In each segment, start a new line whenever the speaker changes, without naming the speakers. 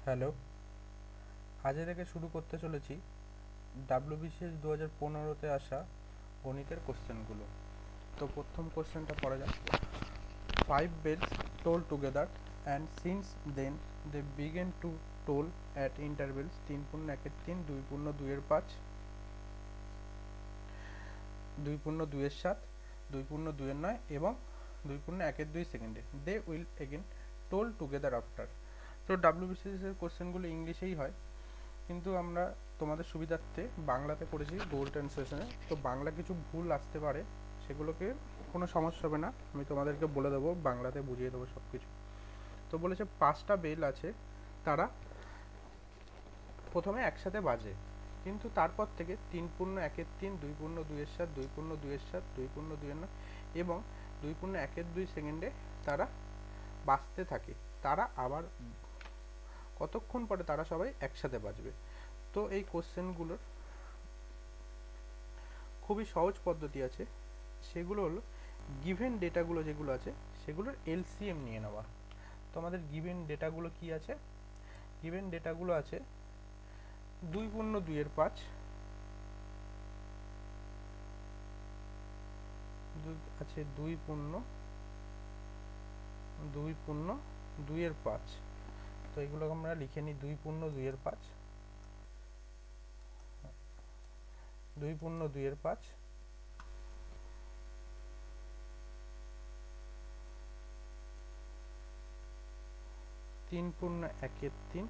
Hello, আজ থেকে শুরু করতে চলেছি WBCS 2015-তে আসা গণিতের কোশ্চেনগুলো। তো প্রথম কোশ্চেনটা পড়া যাক। 5 bells toll together and since then they began to toll at intervals 3.1-3, 2.2-5, 2.2-7, 2.2-9 এবং 2.1-2 সেকেন্ডে। They will again toll together after. তো WBCS এর কোশ্চেনগুলো ইংলিশেই হয়, কিন্তু আমরা তোমাদের সুবিধার্থে বাংলাতে করেছি গুগল ট্রান্সলেশনে। তো বাংলা কিছু ভুল আসতে পারে, সেগুলোকে কোনো সমস্যা হবে না, আমি তোমাদেরকে বলে দেবো, বাংলাতে বুঝিয়ে দেবো সব কিছু। তো বলেছে 5টা বেল আছে, তারা প্রথমে একসাথে বাজে, কিন্তু তারপর থেকে 3.1-3, 2.2-7, 2.2-7, 2.2-9 এবং 2.1-2 সেকেন্ডে তারা বাজতে থাকে। তারা আবার কতক্ষণ পরে তারা সবাই একসাথে বাজবে। তো এই কোশ্চেনগুলোর খুবই সহজ পদ্ধতি আছে, সেগুলো হলো গিভেন ডেটাগুলো যেগুলো আছে সেগুলোর এলসিএম নিয়ে নেওয়া। তো আমাদের গিভেন ডেটাগুলো কি আছে? গিভেন ডেটাগুলো আছে 2.2-5, আছে 2.2-5। তো এগুলো আমরা লিখে নিই 2.2-5, 2.2-5, 3.1-3,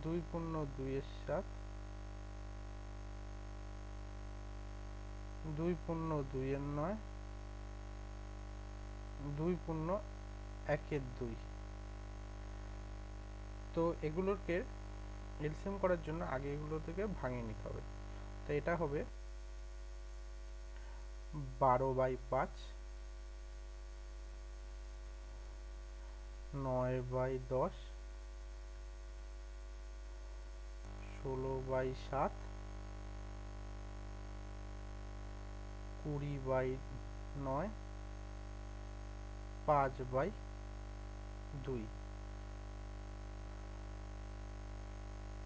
2.2-7, 2.2-9, 2.1-2। তো এগুলোকে এলসিএম করার জন্য আগে এগুলো থেকে ভাঙিয়ে নিতে হবে। তো এটা হবে 12/5, 9/10, 16/7, 20/9, 5/2।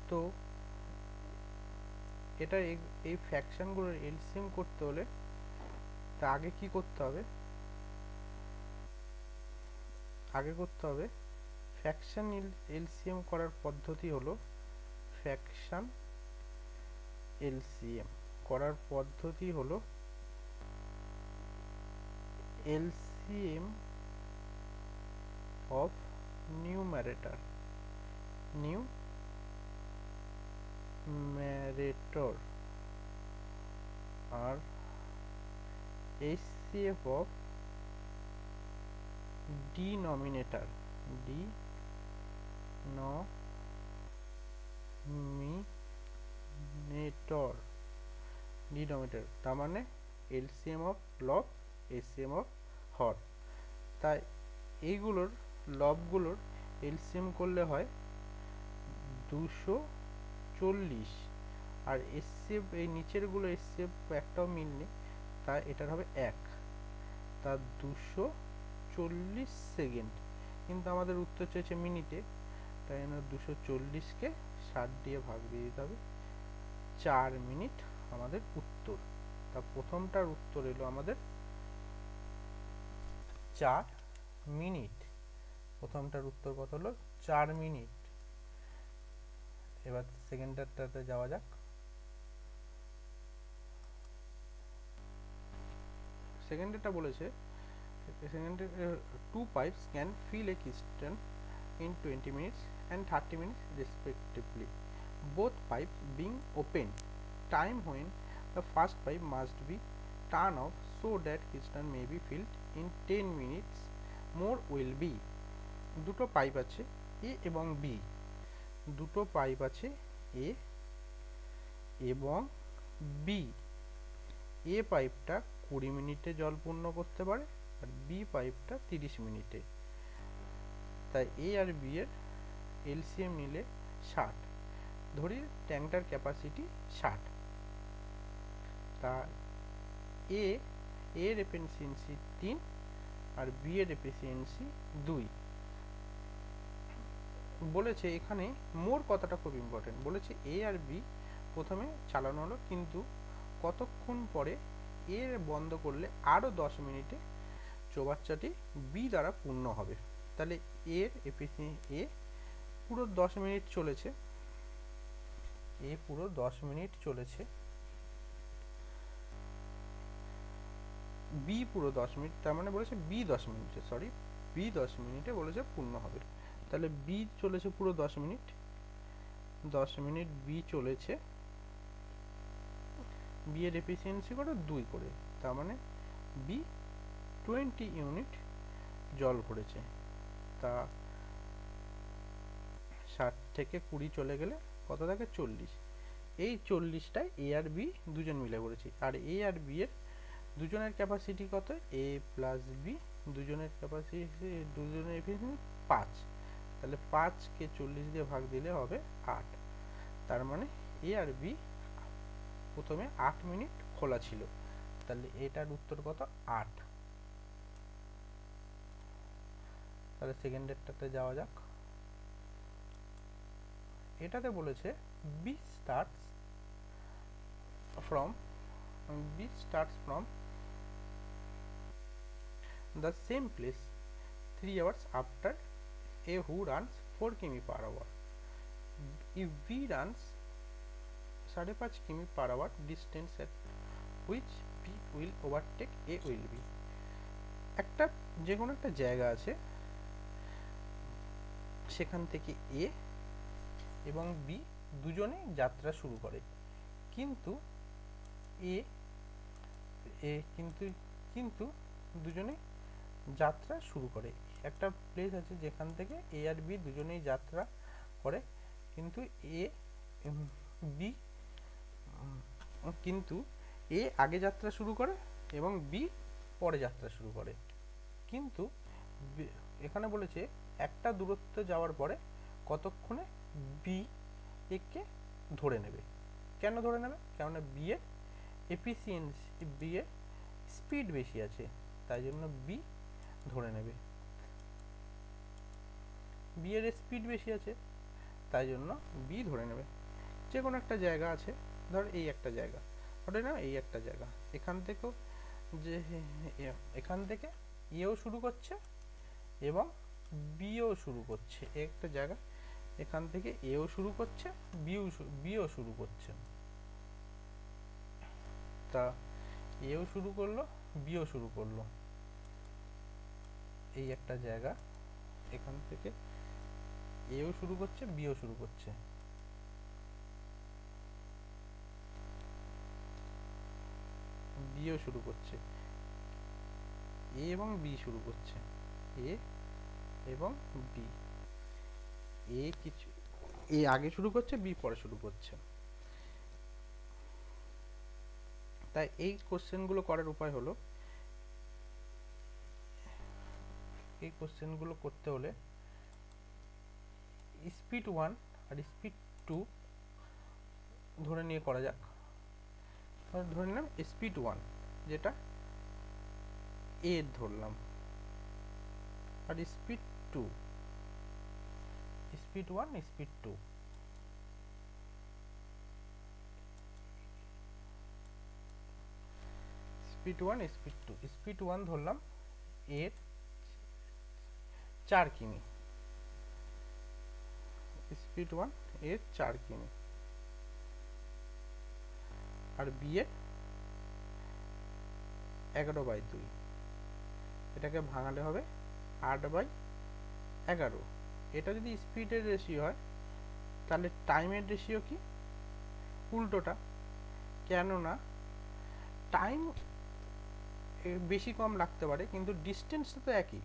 তো এটা এই ফ্র্যাকশনগুলোর এলসিএম করতে হলে তা আগে কি করতে হবে? আগে করতে হবে ফ্র্যাকশন এলসিএম করার পদ্ধতি হলো ফ্র্যাকশন এলসিএম করার পদ্ধতি হলো এলসিএম অফ নিউমারেটর আর HCF of denominator তার মানে LCM of লব, HCM of হর। তাই এইগুলোর লবগুলোর LCM করলে হয় 240, আর HCF এই নিচেরগুলো HCF একটাও মিল নেই, তাই এটার হবে 1, তা 240 সেকেন্ড। কিন্তু আমাদের উত্তর চেয়েছে মিনিটে, তাই জন্য 240-কে 60 দিয়ে ভাগ দিয়ে দিতে হবে, 4 মিনিট আমাদের উত্তর। তা প্রথমটার উত্তর এলো আমাদের 4 মিনিট। প্রথমটার উত্তর কত হলো? 4 মিনিট। এবার সেকেন্ডটাতে যাওয়া যাক। সেকেন্ডটা বলেছে two pipes can fill a piston in 20 minutes and 30 minutes respectively, both pipes being open. Time when the first pipe must be turned off so that piston may be filled in 10 minutes more will be. দুটো pipe আছে A এবং B, দুটো pipe আছে A এবং B। A পাইপটা 20 মিনিটে জল পূর্ণ করতে পারে, আর B পাইপটা 30 মিনিটে। তাই A আর B এর এলসিএম নিলে 60, ধরি ট্যাঙ্কটার ক্যাপাসিটি 60। তা এর এফিসিয়েন্সি 3 আর B এর এফিসিয়েন্সি 2। বলেছে এখানে মোর কথাটা খুব ইম্পর্টেন্ট, বলেছে এ আর বি প্রথমে চালানো হলো, কিন্তু কতক্ষণ পরে এ বন্ধ করলে আরও 10 মিনিটে চৌবাচ্চাটি বি দ্বারা পূর্ণ হবে। তাহলে এর এ পুরো 10 মিনিট চলেছে, এ পুরো 10 মিনিট চলেছে, বি পুরো 10 মিনিট, তার মানে বলেছে বি 10 মিনিটে, সরি বি 10 মিনিটে বলেছে পূর্ণ হবে। তাহলে বি চলেছে পুরো 10 মিনিট, 10 মিনিট বি চলেছে, বি এর এফিসিয়েন্সি কত 2 করে, তার মানে বি 20 ইউনিট জল ভরেছে। তা 60 থেকে 20 চলে গেলে কত থাকে 40, এই 40টায় এ আর বি দুজন মিলে করেছি। আর এ আর বি এর দুজনের ক্যাপাসিটি কত, এ প্লাস বি দুজনের ক্যাপাসিটি, দুজনের এফিসিয়েন্সি 5, তাহলে 5কে 40 দিয়ে ভাগ দিলে হবে 8, তার মানে এ আর বি প্রথমে 8 মিনিট খোলা ছিল, তাহলে এটার উত্তর কত 8। তাহলে সেকেন্ডেরটাতে যাওয়া যাক। এটাতে বলেছে be starts from the same place 3 hours after a who runs 4 km/h. If B runs 5.5 km/h distance at which B will overtake A will be. একটা যে কোনো একটা জায়গা আছে, সেখান থেকে এ এবং বি দুজনে যাত্রা শুরু করে, কিন্তু এ কিন্তু দুজনে যাত্রা শুরু করে। একটা প্লেস আছে যেখান থেকে এ আর বি দুজনেই যাত্রা করে, কিন্তু বি কিন্তু এ আগে যাত্রা শুরু করে এবং বি পরে যাত্রা শুরু করে। কিন্তু এখানে বলেছে একটা দূরত্ব যাওয়ার পরে কতক্ষণে বি একে ধরে নেবে। কেন ধরে নেবে? কেননা বি এর এফিসিয়েন্সি, বি এর স্পিড বেশি আছে, তাই জন্য বি ধরে নেবে। বি এর স্পিড বেশি আছে, তাই জন্য বি ধরে নেবে। যে কোনো একটা জায়গা আছে, ধর এই একটা জায়গা, ধরে নাও এই একটা জায়গা, এখান থেকেও যে এখান থেকে এও শুরু করছে এবং বিও শুরু করছে, একটা জায়গা এখান থেকে এও শুরু করছে, বিও শুরু করছে। তা এও শুরু করলো, বিও শুরু করলো, এই একটা জায়গা এখান থেকে এও শুরু করছে, বিও শুরু করছে, বিও শুরু করছে, এ এবং বি শুরু করছে, এ এবং বি, এ আগে শুরু করছে, বি পরে শুরু করছে। তাই এই কোশ্চেনগুলো করার উপায় হলো, এই কোশ্চেনগুলো করতে হলে স্পিড 1 আর স্পিড 2 ধরে নিয়ে করা যাক। ধরে নিলাম স্পিড 1 যেটা এ ধরলাম, আর speed 2, speed 1 speed 2, speed 1 speed 2, speed 1 ধরলাম এর 4 কিমি, স্পিড 1 এর 4 কিমি, আর বি এর 11/2, এটাকে ভাঙালে হবে 8/11। এটা যদি স্পিডের রেশিও হয়, তাহলে টাইমের রেশিও কি উল্টোটা, কেননা টাইম বেশি কম লাগতে পারে কিন্তু ডিস্টেন্সটা তো একই,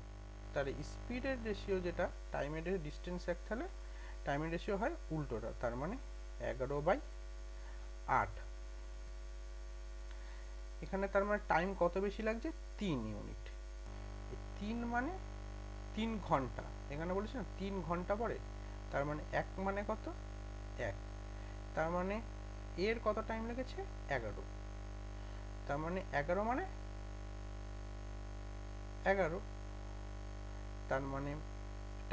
তাহলে স্পিডের রেশিও যেটা টাইমের ডিস্টেন্স এক, তাহলে টাইমের রেশিও হয় উল্টোটা, তার মানে 11/8। এখানে তার মানে টাইম কত বেশি লাগছে 3 ইউনিট, 3 মানে 3 ঘন্টা, এখানে বলেছে না 3 ঘন্টা পরে, তার মানে 1 মানে কত 1, তার মানে এর কত টাইম লেগেছে 11, তার মানে 11 মানে 11, তার মানে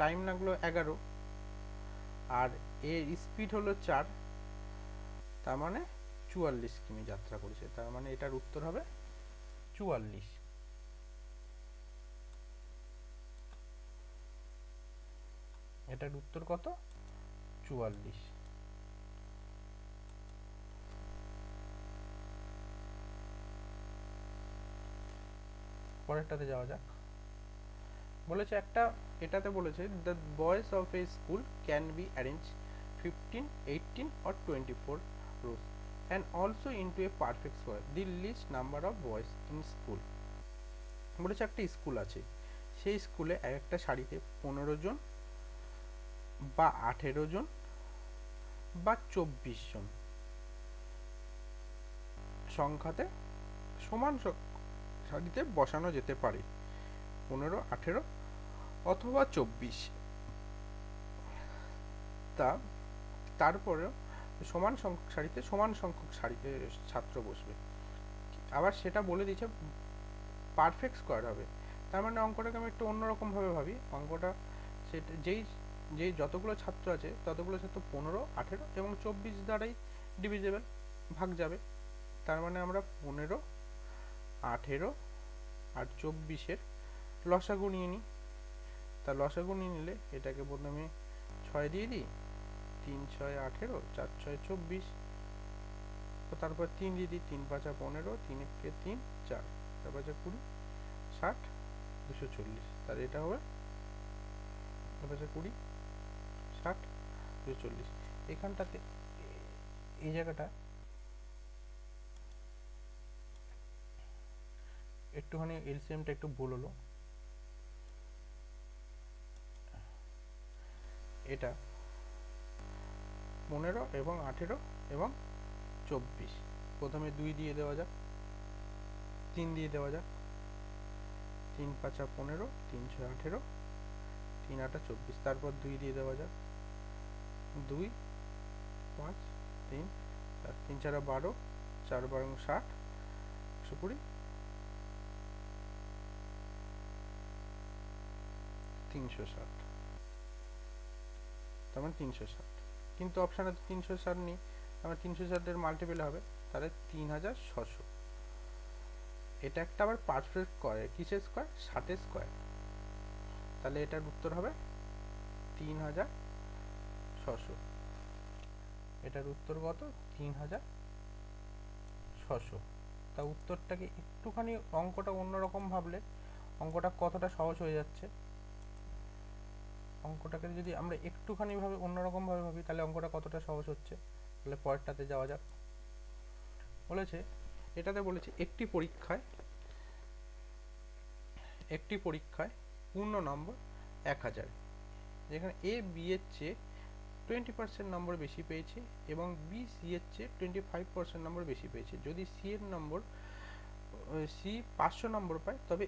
টাইম লাগলো 11, আর এর স্পিড হলো 4, তার মানে 44 কিমি যাত্রা করেছে। তার মানে এটার উত্তর হবে 44। এটার উত্তর কত? 44। পরেরটাতে যাওয়া যাক। বলেছে একটা, এটাতে বলেছে the boys of A school can be arrange 15, 18 or 24 rows and also into a perfect square. The least number of boys in school. বলেছে একটা স্কুল আছে, সেই স্কুলে একটা সারিতে 15 জন বা 18 জন বা 24 জন সংখ্যাতে সমান সারিতে বসানো যেতে পারে। 15, 18 অথবা 24। তারপরেও সমান সংখ্যক সারিতে সমান সংখ্যক ছাত্র বসবে। আবার সেটা বলে দিয়েছে পারফেক্ট স্কোয়ার হবে। তার মানে অঙ্কটাকে আমি একটু অন্যরকম ভাবে ভাবি। অঙ্কটা সেটা যেই যতগুলো ছাত্র আছে ততগুলো ছাত্র 15, 18 এবং 24 দ্বারাই ডিভিজেবল, ভাগ যাবে। তার মানে আমরা 15, 18 আর 24-এর লসাগু নিয়ে নিই। তা লসাগু নিয়ে নিলে এটাকে প্রথমে 6 দিয়ে দিই, 3 6 18, 4 6 24, তারপর 3 দিয়ে দিই, 3 5 15, 3 1 3, 4 4 5 20, 60, 240। তাহলে এটা হবে 20, 60, 240। এখানটাতে এই জায়গাটা একটুখানি এলসিএমটা একটু ভুল হলো। এটা 15 এবং 18 এবং 24। প্রথমে 2 দিয়ে দেওয়া যাক, 3 দিয়ে দেওয়া যাক, 3 5 15, 3 6 18, 3 8 24। তারপর 2 দিয়ে দেওয়া যাক, 2 5 3 4, 3 4 12, 4 12 60, 120, 360। তার মানে 360। কিন্তু অপশানে তো 360 নেই, আমার 360 এর মাল্টিপল হবে, তাহলে 3600। এটা একটা আবার পারফেক্ট স্কয়ার, কিসের স্কয়ার? 60 স্কয়ার। তাহলে এটার উত্তর হবে 3600। এটার উত্তর কত? 3600। তা উত্তরটাকে একটুখানি অঙ্কটা অন্যরকম ভাবলে অঙ্কটা কতটা সহজ হয়ে যাচ্ছে। অঙ্কটাকে যদি আমরা একটুখানি ভাবে অন্যরকম ভাবে ভাবি তাহলে অঙ্কটা কতটা সহজ হচ্ছে। তাহলে পরেরটাতে যাওয়া যাক। বলেছে, এটাতে বলেছে একটি পরীক্ষায় পূর্ণ নম্বর 1000, যেখানে এ বি এর চেয়ে 20% নম্বর বেশি পেয়েছে এবং বি সি এর চেয়ে 25% নম্বর বেশি পেয়েছে। যদি সি 500 নম্বর পায় তবে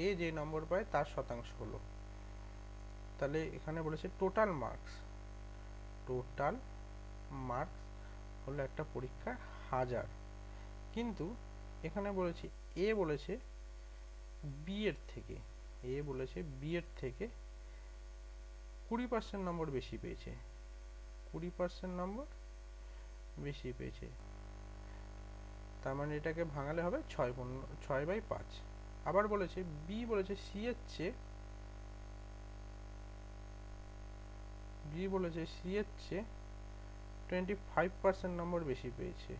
এ যে নম্বর পায় তার শতাংশ হলো। তাহলে এখানে বলেছে টোটাল মার্কস হলো একটা পরীক্ষার 1000, কিন্তু এখানে বলেছে এ বলেছে বি এর থেকে 20% নম্বর বেশি পেয়েছে, 20% নম্বর বেশি পেয়েছে। তার মানে এটাকে ভাঙালে হবে 6/5। আবার বলেছে বি বলেছে সি এর চেয়ে 25% নম্বর বেশি পেয়েছে।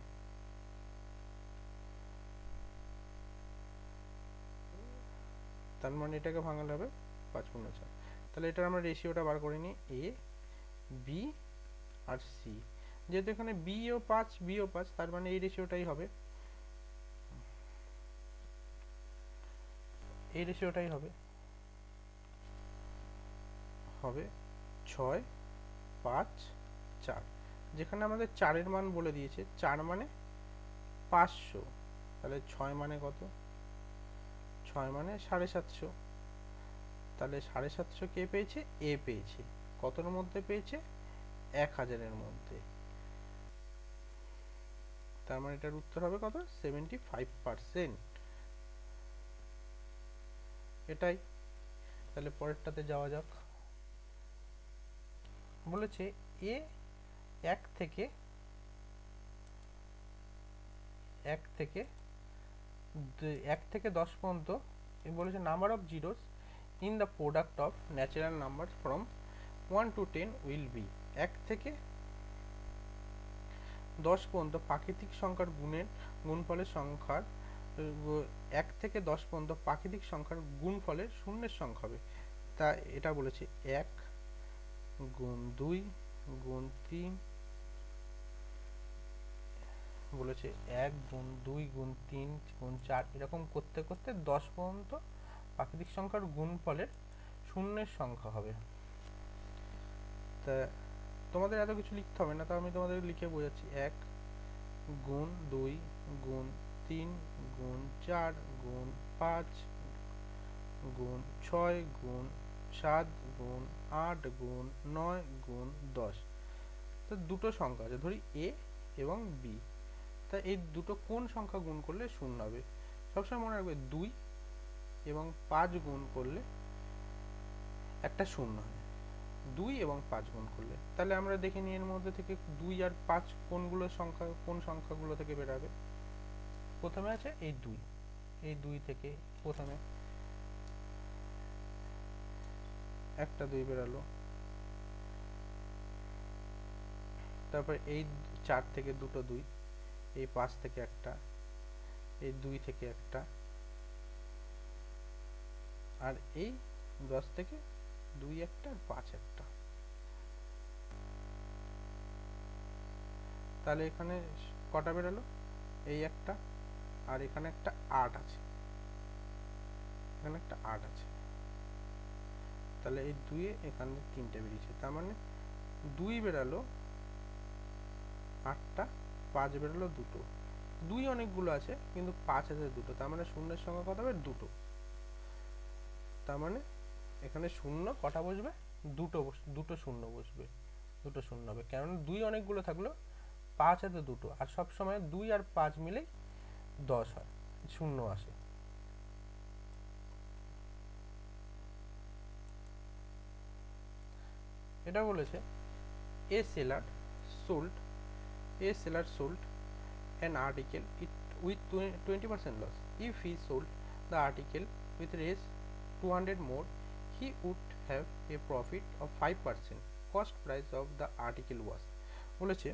তার মানে এটাকে ভাঙালে হবে 5/4। তাহলে এটার আমরা রেশিওটা বার করে নিই, এ বি আর সি। যেহেতু এখানে বিও 5 তার মানে এই রেশিওটাই হবে, 6 5 4। যেখানে আমাদের 4 এর মান বলে দিয়েছে, 4 মানে 500। তাহলে 6 মানে কত? 6 মানে 750। তাহলে 750 কে পেয়েছে? এ পেয়েছে। কতর মধ্যে পেয়েছে? 1000 এর মধ্যে। তার মানে এটার উত্তর হবে কত? 75%। এটাই। তাহলে পরেরটাতে যাওয়া যাক। বলেছে এ এক থেকে এক থেকে 10 পর্যন্ত বলেছে number of zeros in the product of natural number from 1 to 10 will be. 1 থেকে 10 পর্যন্ত প্রাকৃতিক সংখ্যার গুণফলের সংখ্যার 1 থেকে 10 পর্যন্ত প্রাকৃতিক সংখ্যার গুণফলের শূন্যের সংখ্যা হবে। তা এটা বলেছে 1 গুণ 2 গুণ 3, বলেছে 1 গুণ 2 গুণ 3 গুণ 4, এরকম করতে করতে 10 পর্যন্ত প্রাকৃতিক সংখ্যার গুণফলের শূন্যের সংখ্যা হবে। তা তোমাদের এত কিছু লিখতে হবে না, তা আমি তোমাদের লিখে বোঝাচ্ছি। 1 গুণ 2 গুণ 3 গুণ 4 গুণ 5 গুণ 6 গুণ 7 গুণ 8 গুণ 9 গুণ 10। তো দুটো সংখ্যা আছে, ধরি এ এবং বি। তা এই দুটো কোন সংখ্যা গুণ করলে শূন্য হবে? সবসময় মনে রাখবে 2 এবং 5 গুণ করলে একটা শূন্য হয়, 2 এবং 5 গুণ করলে। তাহলে আমরা দেখে নিই এর মধ্যে থেকে 2 আর 5 কোন সংখ্যাগুলো থেকে বেরাবে। প্রথমে আছে এই 2, এই 2 থেকে প্রথমে একটা 2 বেরালো, তারপর এই 4 থেকে দুটো 2, এই 5 থেকে একটা, এই 2 থেকে একটা, আর এই 10 থেকে 2 একটা আর 5 একটা। তাহলে এখানে কটা বেরালো? এই একটা, আর এখানে একটা 8 আছে, এখানে একটা 8 আছে। তাহলে এই 2 এখানে 3টে বেরিয়েছে, তার মানে 2 বেরালো 8টা, 5 বেরালো 2টো। 2 অনেকগুলো আছে কিন্তু 5 আছে 2টো, তার মানে শূন্যের সংখ্যা কত হবে? 2টো। তার মানে এখানে শূন্য কটা বসবে? দুটো শূন্য বসবে, দুটো শূন্য হবে। কেননা 2 অনেকগুলো থাকলো, 5 আছে 2টো, আর সব সময় 2 আর 5 মিলেই 10 হয়, শূন্য আসে। এটা বলেছে a seller sold an article with 20% loss. If he sold the article with raise 200 more, he would have a profit of 5%. Cost price of the article was, বলেছে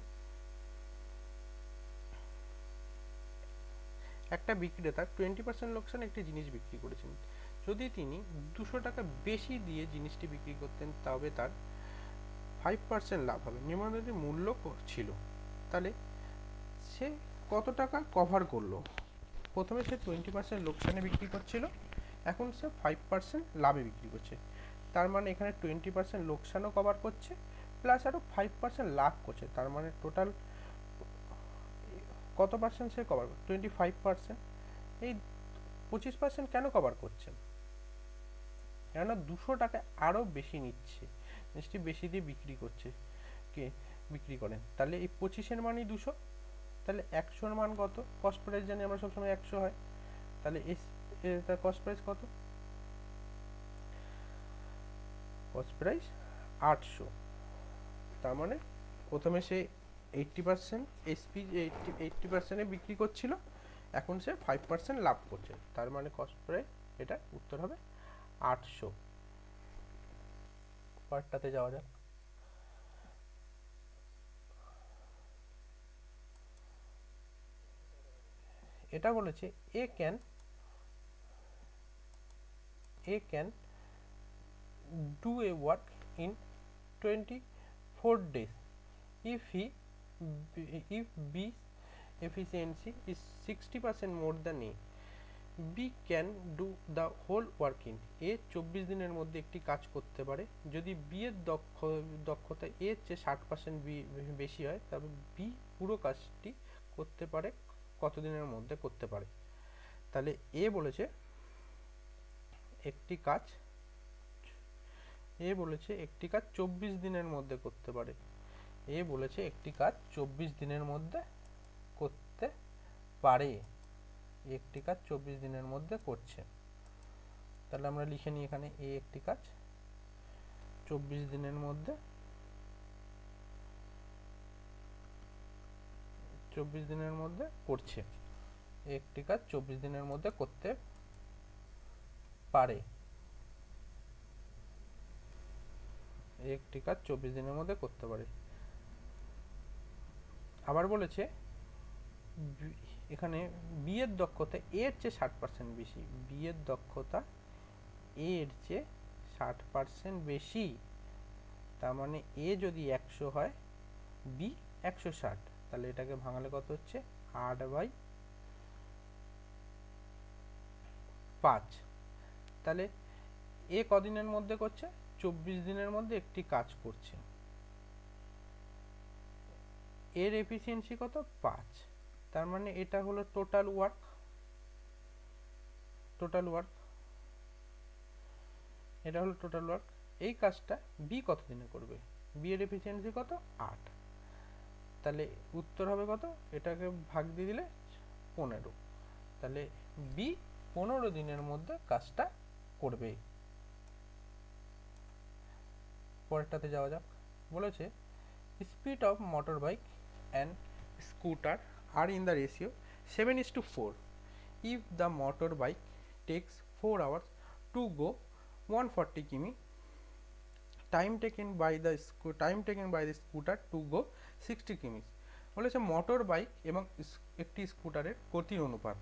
একটা বিক্রেতা 20% লোকসানে একটি জিনিস বিক্রি করেছেন। যদি তিনি 200 টাকা বেশি দিয়ে জিনিসটি বিক্রি করতেন তবে তার 5% লাভ হবে। নিম্নলিখিত মূল্য ছিল, তাহলে সে কত টাকা কভার করলো? প্রথমে সে 20% লোকসানে বিক্রি করছিল, এখন সে 5% লাভে বিক্রি করছে। তার মানে এখানে 20% লোকসানও কভার করছে, প্লাস আরও 5% লাভ করছে। তার মানে টোটাল কত পার্সেন্ট সে কভার করছে? 25%। এই 25% কেন কভার করছেন? কেননা 200 টাকা আরও বেশি নিচ্ছে, জিনিসটি বেশি দিয়ে বিক্রি করেন। তাহলে এই 25-এর মানই 200, তাহলে 100-র মান কত? কস্ট প্রাইস জানি আমরা সবসময় 100 হয়, তাহলে তার কস্ট প্রাইস কত? Cost price 800। তার মানে প্রথমে সে 80% এসপি 80%-এ বিক্রি করছিল, এখন সে 5% লাভ করছে। তার মানে কস্ট প্রাইস, এটা উত্তর হবে 800। পার্টটাতে যাওয়া যাক। এটা বলেছে এ can do a work in 24 days if B's efficiency is 60% more than A. B can do the whole work in A 24 দিনের মধ্যে একটি কাজ করতে পারে যদি বি এর দক্ষতা এর চেয়ে 60% বেশি হয়, তবে বি পুরো কাজটি করতে পারে কত দিনের মধ্যে করতে পারে? তাহলে এ বলেছে একটি কাজ 24 দিনের মধ্যে করতে পারে। এ বলেছে একটি কাজ 24 দিনের মধ্যে করতে পারে, একটি কাজ 24 দিনের মধ্যে করছে। তাহলে আমরা লিখে নিই এখানে এ একটি কাজ 24 দিনের মধ্যে 24 দিনের মধ্যে করছে, একটি কাজ 24 দিনের মধ্যে করতে পারে, একটি কাজ 24 দিনের মধ্যে করতে পারে। আবার বলেছে এখানে বি এর দক্ষতা এর চেয়ে 60% বেশি, বি এর দক্ষতা এর চেয়ে 60% বেশি, তার মানে এ যদি 100 হয় বি 160, তাহলে এটাকে ভাঙালে কত হচ্ছে 8/5। তাহলে এ কদিনের মধ্যে করছে, 24 দিনের মধ্যে একটি কাজ করছে, এর এফিসিয়েন্সি কত 5, তার মানে এটা হলো টোটাল ওয়ার্ক, এটা হলো টোটাল ওয়ার্ক। এই কাজটা বি কত দিনে করবে, বি এর এফিসিয়েন্সি কত 8, তাহলে উত্তর হবে কত, এটাকে ভাগ দিয়ে দিলে 15, তাহলে বি 15 দিনের মধ্যে কাজটা করবে। পরেরটাতে যাওয়া যাক। বলেছে speed of motor bike and scooter are in the ratio 7:4 if the motor bike takes 4 hours to go 140 km, time taken by the scooter to go 60 km। বলেছে মোটর বাইক এবং একটি স্কুটারের গতির অনুপাত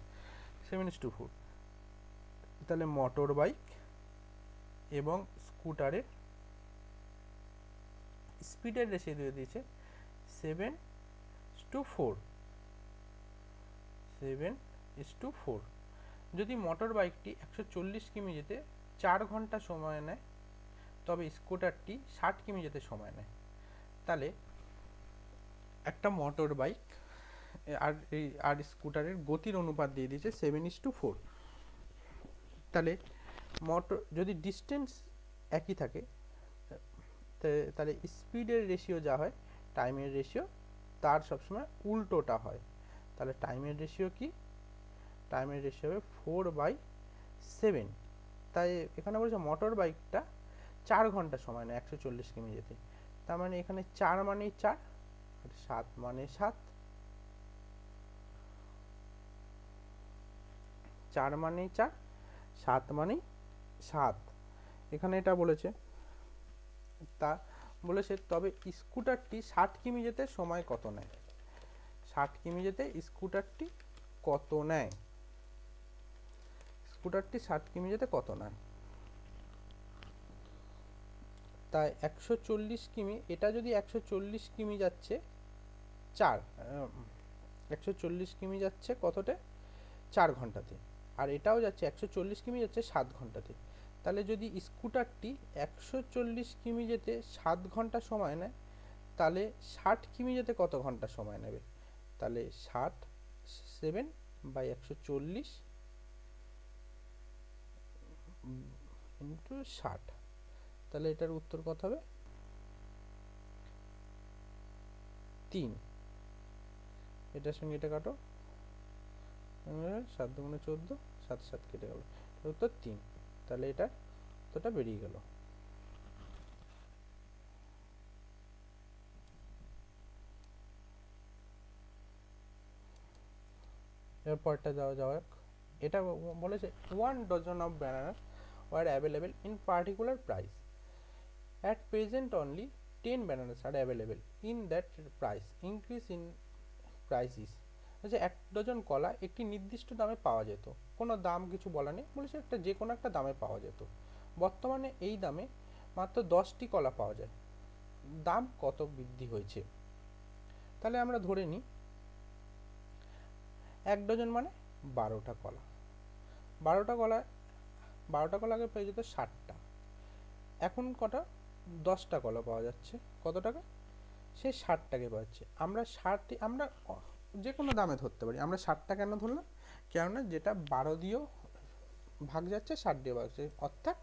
7:4, তাহলে মোটর বাইক এবং স্কুটারের স্পিডের ratio দিয়ে দিয়েছে 7:4। যদি মোটর বাইকটি 140 কিমি যেতে 4 ঘন্টা সময় নেয়, তবে স্কুটারটি 60 কিমি যেতে সময় নেয়। তাহলে একটা মোটর বাইক আর স্কুটারের গতির অনুপাত দিয়ে দিয়েছে 7:4। তাহলে যদি ডিস্টেন্স একই থাকে, তাহলে স্পিডের রেশিও যা হয় টাইমের রেশিও তার সবসময় উল্টোটা হয়। তাহলে টাইমের রেশিও কি, টাইমের রেশিও হবে 4/7। তাই এখানে বলছে মোটর বাইকটা 4 ঘন্টা সময় নেয় 140 কিমি যেতে, তার মানে এখানে 4 মানেই 4 আর 7 মানে 7, 4 মানেই 4, 7 মানেই 7, এখানে এটা বলেছে। তা বলেছে তবে স্কুটারটি 60 কিমি যেতে সময় কত নেয়, 60 কিমি যেতে স্কুটারটি কত নেয়, স্কুটারটি 60 কিমি যেতে কত নেয়। তাই 140 কিমি, এটা যদি 140 কিমি যাচ্ছে 140 কিমি যাচ্ছে কততে 4 ঘন্টাতে, আর এটাও যাচ্ছে 140 কিমি যাচ্ছে 7 ঘন্টাতে। তাহলে যদি স্কুটারটি 140 কিমি যেতে 7 ঘন্টা সময় নেয়, তাহলে 60 কিমি যেতে কত ঘন্টা সময় নেবে, তাহলে 7/140 ইন্টু 60, তাহলে এটার উত্তর কত হবে 3। এটার সঙ্গে এটা কাটো, 7 দুগুণে 14, 7 7 কেটে গেল, উত্তর 3। তাহলে এটা উত্তরটা বেরিয়ে গেল। এরপরটা যাওয়া, এটা বলেছে 1 dozen of bananas were available in particular price. At present only 10 bananas are available in that price. Increase in prices. আচ্ছা, 1 ডজন কলা একটি নির্দিষ্ট দামে পাওয়া যেত, কোনো দাম কিছু বলা নেই, বলেছে একটা যে কোনো একটা দামে পাওয়া যেত, বর্তমানে এই দামে মাত্র 10টি কলা পাওয়া যায়, দাম কত বৃদ্ধি হয়েছে। তাহলে আমরা ধরে নিই 1 ডজন মানে 12টা কলা, 12টা কলা আগে পেয়ে যেত 60টা, এখন কটা 10টা কলা পাওয়া যাচ্ছে কত টাকা, সে 60 টাকায় পাওয়া যাচ্ছে। আমরা যে কোনো দামে ধরতে পারি, আমরা 60টা কেন ধরলাম, কেননা যেটা 12 দিয়েও ভাগ যাচ্ছে 60 দিয়ে ভাগ যাচ্ছে, অর্থাৎ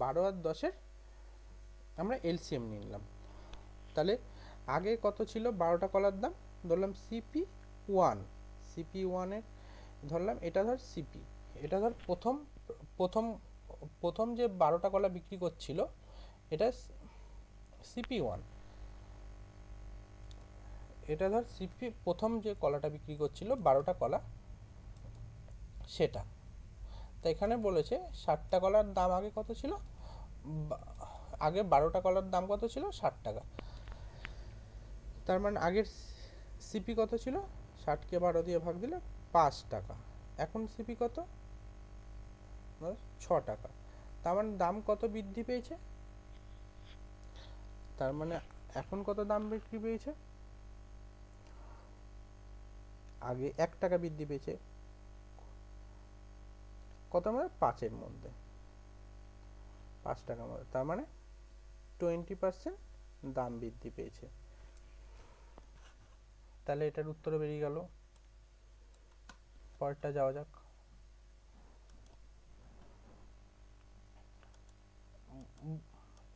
12 আর 10-এর আমরা এলসিএম নিয়ে নিলাম। তাহলে আগে কত ছিল 12টা কলার দাম, ধরলাম CP1, CP1-এর ধরলাম, এটা ধর সিপি, এটা ধর প্রথম যে 12টা কলা বিক্রি করছিল এটা CP1, এটা ধর সিপি প্রথম যে কলাটা বিক্রি করছিল 12টা কলা সেটা, তো এখানে বলেছে 60টা কলার দাম আগে কত ছিল, আগে 12টা কলার দাম কত ছিল, 60 টাকা। তার মানে আগের সিপি কত ছিল, 60কে 12 দিয়ে ভাগ দিলে 5 টাকা। এখন সিপি কত, 6 টাকা। তার মানে দাম কত বৃদ্ধি পেয়েছে, তার মানে এখন কত দাম বৃদ্ধি পেয়েছে, আগে 1 টাকা বৃদ্ধি পেয়েছে, কত মানে 5-এর মধ্যে, 5 টাকার মধ্যে, তার মানে 20% দাম বৃদ্ধি পেয়েছে। তাহলে এটার উত্তর বেরিয়ে গেল। পরেরটা যাওয়া যাক।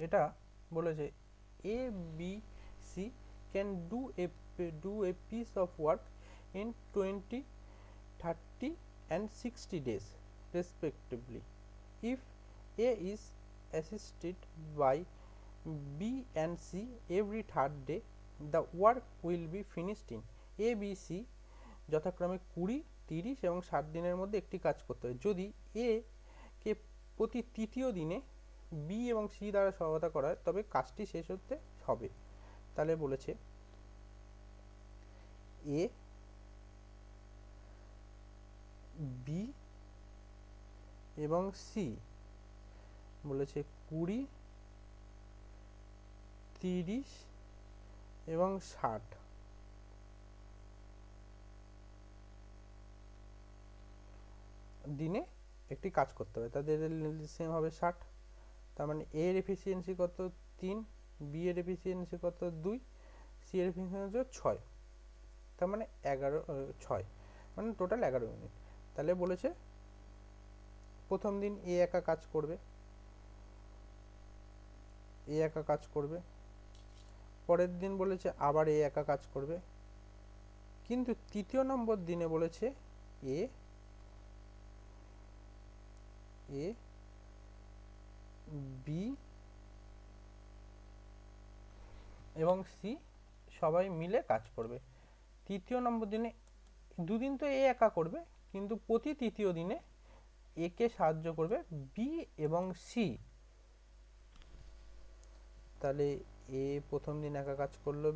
এটা বলেছে A B C can do a piece of work in 20, 30 and 60 days respectively. If A is assisted by B and C every third day, the work will be finished in A, B, C যথাক্রমে 20, 30 এবং 60 দিনের মধ্যে একটি কাজ করতে হবে। যদি A কে প্রতি তৃতীয় দিনে বি এবং সি দ্বারা সহায়তা করা হয় তবে কাজটি শেষ হতে হবে। তাহলে বলেছে এ, বি এবং সি বলেছে 20, 30 এবং 60 দিনে একটি কাজ করতে হবে। তাদের সেম হবে 60। তার মানে এ এর এফিসিয়েন্সি কত, 3, বি এর এফিসিয়েন্সি কত, 2, সি এর এফিসিয়েন্সি 6, তার মানে 6 মানে টোটাল 11 ইউনিট। তাহলে বলেছে প্রথম দিন এ একা কাজ করবে, পরের দিন বলেছে আবার এ একা কাজ করবে, কিন্তু তৃতীয় নম্বর দিনে বলেছে এ, বি এবং সি সবাই মিলে কাজ করবে। তৃতীয় নম্বর দিনে দুদিন তো এ একা করবে, কিন্তু প্রতি তৃতীয় দিনে এ কে সাহায্য করবে বি এবং সি। তাহলে এ প্রথম দিন একা কাজ করলো,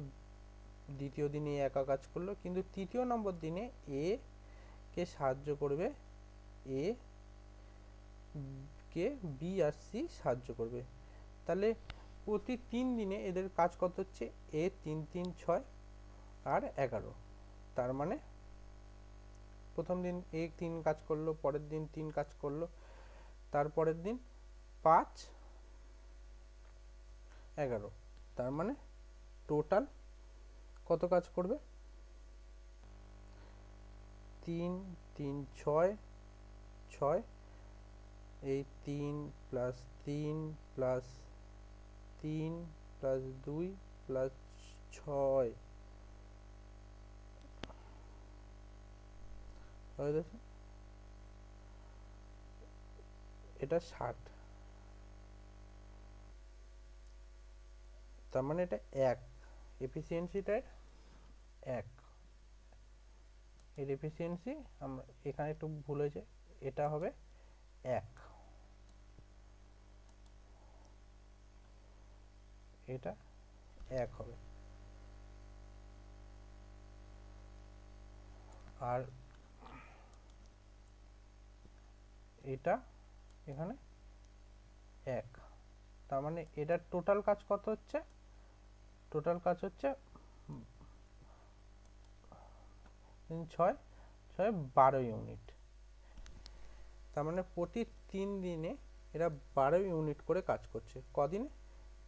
দ্বিতীয় দিনে এ একা কাজ করলো, কিন্তু তৃতীয় নম্বর দিনে এ কে সাহায্য করবে এ, কে বি আর সি সাহায্য করবে। তাহলে প্রতি 3 দিনে এদের কাজ কত হচ্ছে, এ 3, 3, 6 আর 11। তার মানে প্রথম দিন এ 3 কাজ করলো, পরের দিন 3 কাজ করলো, তারপরের দিন 5, 11, তার মানে টোটাল কত কাজ করবে, 3, 3, 6, 6, এই 3 প্লাস 3 প্লাস 3 প্লাস 2 প্লাস 6 এটা 60, তার মানে এটা 1, এফিসিয়েন্সিটা 1, এর এফিসিয়েন্সি আমরা এখানে একটু ভুল হয়েছে, এটা হবে 1, এটা 1 হবে। আর এটা এখানে 1, তার মানে এটার টোটাল কাজ কত হচ্ছে, টোটাল কাজ হচ্ছে 6, 6, 12 ইউনিট। তার মানে প্রতি 3 দিনে এরা 12 ইউনিট করে কাজ করছে। কদিনে,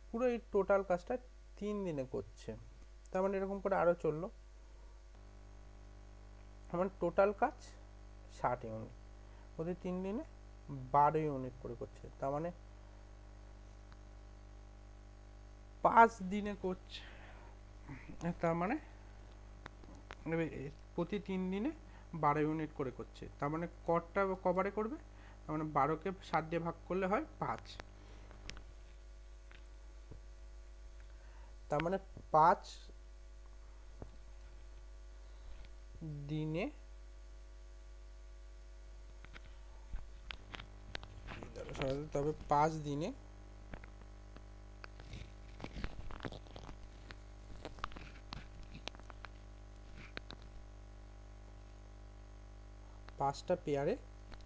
পুরো এই টোটাল কাজটা 3 দিনে করছে। তার মানে এরকম করে আরো চললো, আমার টোটাল কাজ 60 ইউনিট, প্রতি 3 দিনে 12 ইউনিট করে করছে। তার মানে 5 দিনে করছে, তার মানে প্রতি 3 দিনে 12 ইউনিট করে করছে। তার মানে কবারে করবে, তার মানে 12কে 7 দিয়ে ভাগ করলে হয় 5, তার মানে 5 দিনে তবে 5 দিনে পাঁচটা পেয়ারে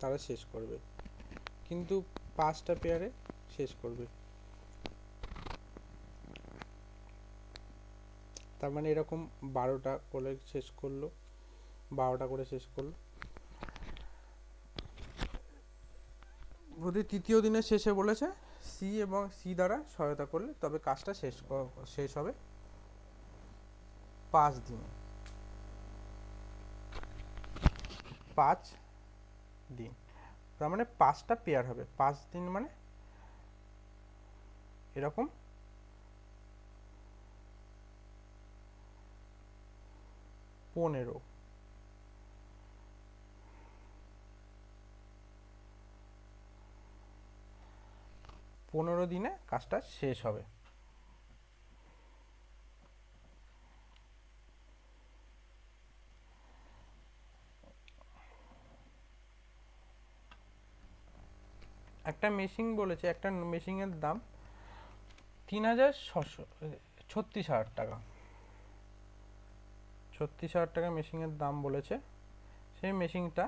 তারা শেষ করবে, কিন্তু 5টা পেয়ারে শেষ করবে। তার মানে এরকম 12টা করে শেষ করলো, 12টা করে শেষ করলো। যদি তৃতীয় দিনের শেষে বলেছে সি এবং সি দ্বারা সহায়তা করলে তবে কাজটা শেষ হবে 5 দিনে। 5 দিন, তার মানে 5টা পেয়ার হবে। 5 দিন মানে এরকম 15 দিনে কাজটা শেষ হবে। একটা মেশিন বলেছে, একটা মেশিনের দাম 36,000 টাকা। 36,000 টাকা মেশিনের দাম বলেছে। সেই মেশিনটা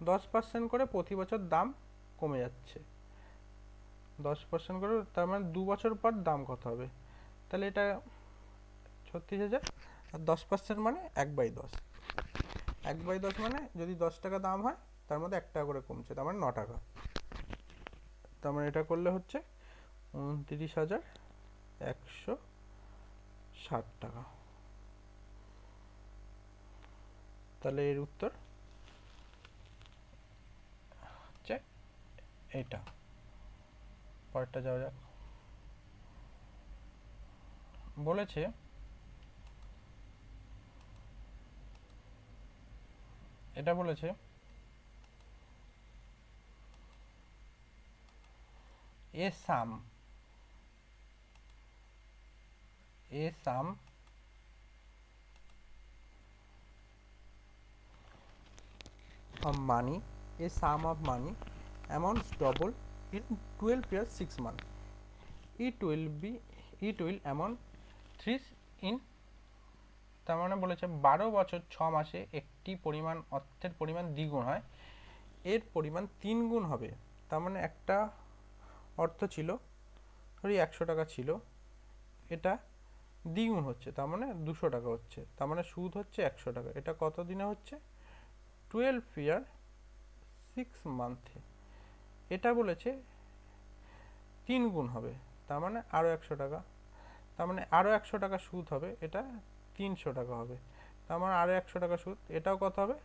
10% করে প্রতি বছর দাম কমে যাচ্ছে। 10% করে, তার মানে 2 বছর পর দাম কত হবে? তাহলে এটা 36,000 আর 10% মানে 1/10। 1/10 মানে যদি 10 টাকা দাম হয় তার মধ্যে 1 টাকা করে কমছে, তার মানে 9 টাকা। তার মানে এটা করলে হচ্ছে 29,160 টাকা। তাহলে এর উত্তর হচ্ছে এইটা। পরেরটা যাওয়া যাক। বলেছে এটা বলেছে a sum of money amounts double in 12 years 6 months. It will amount 3 in, তার মানে বলেছে 12 বছর 6 মাসে একটি পরিমাণ অর্থের পরিমাণ দ্বিগুণ হয়, এর পরিমাণ 3 গুণ হবে। তার মানে একটা অর্থ ছিল ধরি 100 টাকা ছিল, এটা দ্বিগুণ হচ্ছে, তার মানে 200 টাকা হচ্ছে, তার মানে সুদ হচ্ছে 100 টাকা। এটা কত দিনে হচ্ছে? 12 year 6 মান্থে। এটা বলেছে 3 গুণ হবে, তার মানে আরও 100 টাকা, তার মানে আরও 100 টাকা সুদ হবে, এটা 300 টাকা হবে, তার মানে আরও 100 টাকা সুদ, এটাও কত হবে?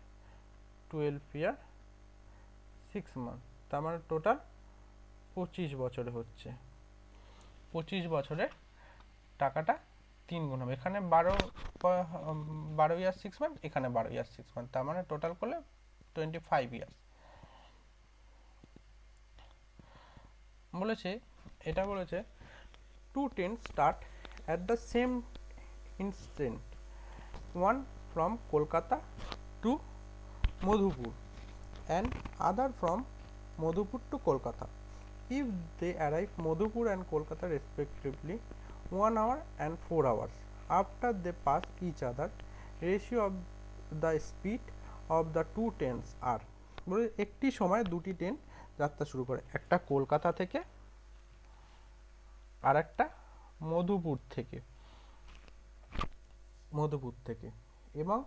12 year 6 মান্থ, তার মানে টোটাল 25 বছরে হচ্ছে। 25 বছরে টাকাটা 3 গুণ হবে। এখানে 12 ইয়ার 6 মান্থ, এখানে 12 ইয়ার 6 মান্থ, তার মানে টোটাল করলে 25 ইয়ার্স। বলেছে এটা বলেছে 2 trains start at the same instant, one from Kolkata to Madhupur and other from Madhupur to Kolkata. If they arrive Madhupur and Kolkata respectively 1 hour and 4 hours after they pass each other, ratio of the speed of the two trains are, বলে একটি সময় দুটি train যাত্রা শুরু করে, একটা কলকাতা থেকে আর একটা মধুপুর থেকে এবং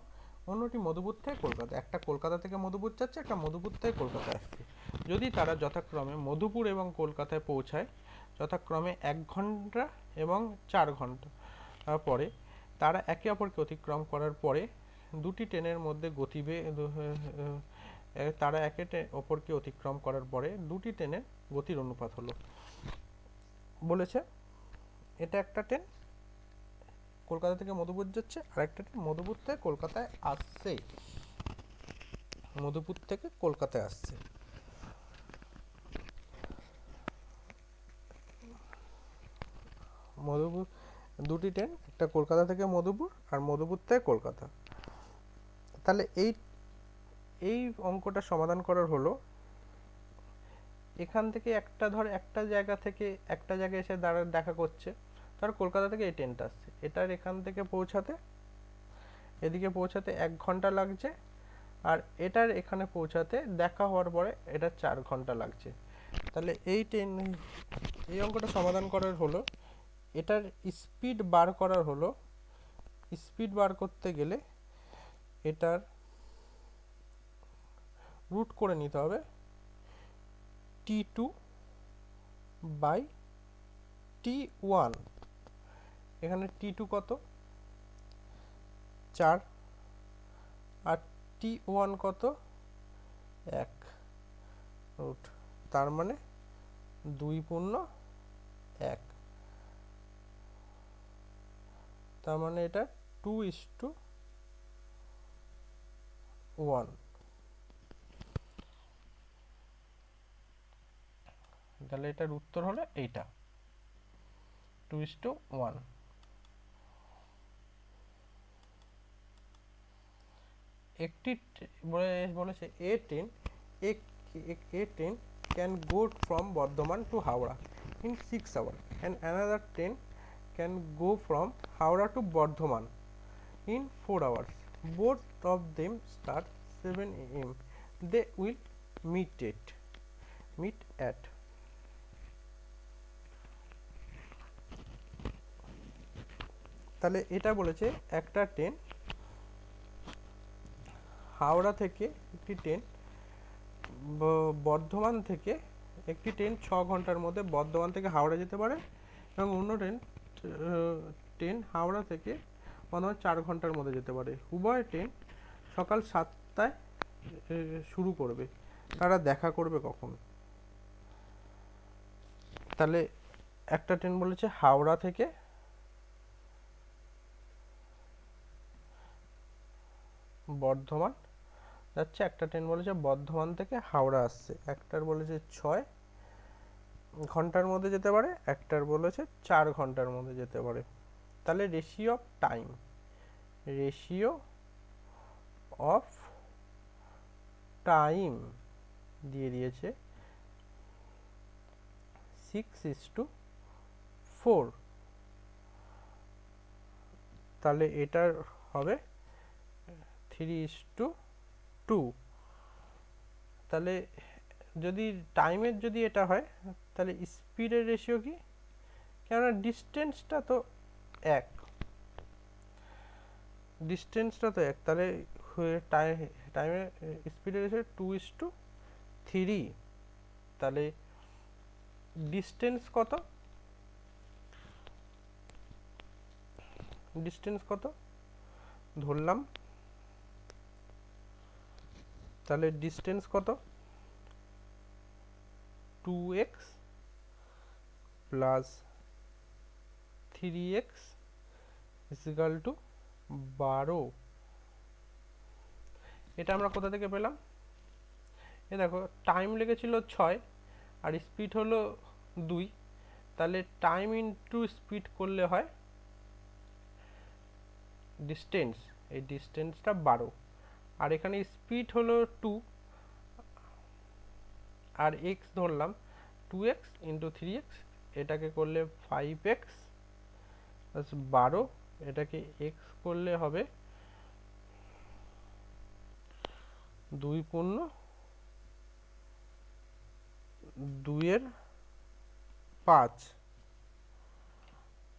অন্যটি মধুপুর থেকে কলকাতা। একটা কলকাতা থেকে মধুপুর যাচ্ছে, একটা মধুপুর থেকে কলকাতা আসছে। যদি তারা যথাক্রমে মধুপুর এবং কলকাতায় পৌঁছায় যথাক্রমে 1 ঘন্টা এবং 4 ঘন্টা পরে, তারা একে অপরকে অতিক্রম করার পরে দুটি ট্রেনের মধ্যে তারা একে অপরকে অতিক্রম করার পরে দুটি ট্রেনের গতির অনুপাত হলো। বলেছে এটা একটা ট্রেন কলকাতা থেকে মধুপুর যাচ্ছে, আর একটা ট্রেন মধুপুর থেকে কলকাতায় আসছে। মধুপুর থেকে কলকাতায় আসছে। মধুপুর দুটি ট্রেন, একটা কলকাতা থেকে মধুপুর আর মধুপুর থেকে কলকাতা। তাহলে এই অঙ্কটা সমাধান করার হলো, এখান থেকে একটা জায়গা থেকে একটা জায়গায় এসে দেখা করছে, ধর কলকাতা থেকে এই ট্রেনটা আসছে, এটার এখান থেকে পৌঁছাতে এদিকে পৌঁছাতে 1 ঘন্টা লাগছে, আর এটার এখানে পৌঁছাতে দেখা হওয়ার পরে এটা 4 ঘন্টা লাগছে। তাহলে এই অঙ্কটা সমাধান করার হলো, এটার স্পিড বার করার হলো, স্পিড বার করতে গেলে এটার রুট করে নিতে হবে t2 বাই t1। এখানে t2 কত 4, আর t1 কত 1, রুট, তার মানে 2 পূর্ণ 1, তার মানে এটা 2:1। তাহলে এটার উত্তর হলো এইটা 2:1। একটি বলেছে a train can go from Bardhaman to Howrah in 6 hours, and another train can go from Howrah to Bardhaman in 4 hours. Both of them start 7 a.m. They will meet at তাহলে এটা বলেছে একটা ট্রেন হাওড়া থেকে, একটি train Bardhaman থেকে, একটি train 6 ঘন্টার মধ্যে বর্ধমান থেকে হাওড়া যেতে পারে, এবং অন্য ট্রেন হাওড়া থেকে বর্ধমান 4 ঘন্টার মধ্যে যেতে পারে। উভয় ট্রেন সকাল 7টায় শুরু করবে, তারা দেখা করবে কখন? তাহলে একটা ট্রেন বলেছে হাওড়া থেকে বর্ধমান যাচ্ছে, একটা ট্রেন বলেছে বর্ধমান থেকে হাওড়া আসছে, একটার বলেছে 6 ঘন্টার মধ্যে যেতে পারে, একটার বলেছে 4 ঘন্টার মধ্যে যেতে পারে। তাহলে রেশিও অফ টাইম দিয়ে দিয়েছে 6:4। তাহলে এটার হবে 3:2। তাহলে যদি টাইমের যদি এটা হয়, তাহলে স্পিডের রেশিও কি? কেননা ডিস্টেন্সটা তো এক, তাহলে টাইমের স্পিডের রেশিও 2:3। তাহলে ডিস্টেন্স কত ধরলাম, তাহলে ডিস্টেন্স কত 2x plus 3x equal to 12। এটা আমরা কোথা থেকে পেলাম? এ দেখো, টাইম লেগেছিল 6 আর স্পিড হলো 2, তাহলে টাইম ইনটু স্পিড করলে হয় ডিস্টেন্স, এই ডিস্টেন্সটা 12, আর এখানে স্পিড হলো 2 আর x ধরলাম 2x ইন্টু 3x, এটাকে করলে 5x প্লাস 12, এটাকে x করলে হবে 2/2/5,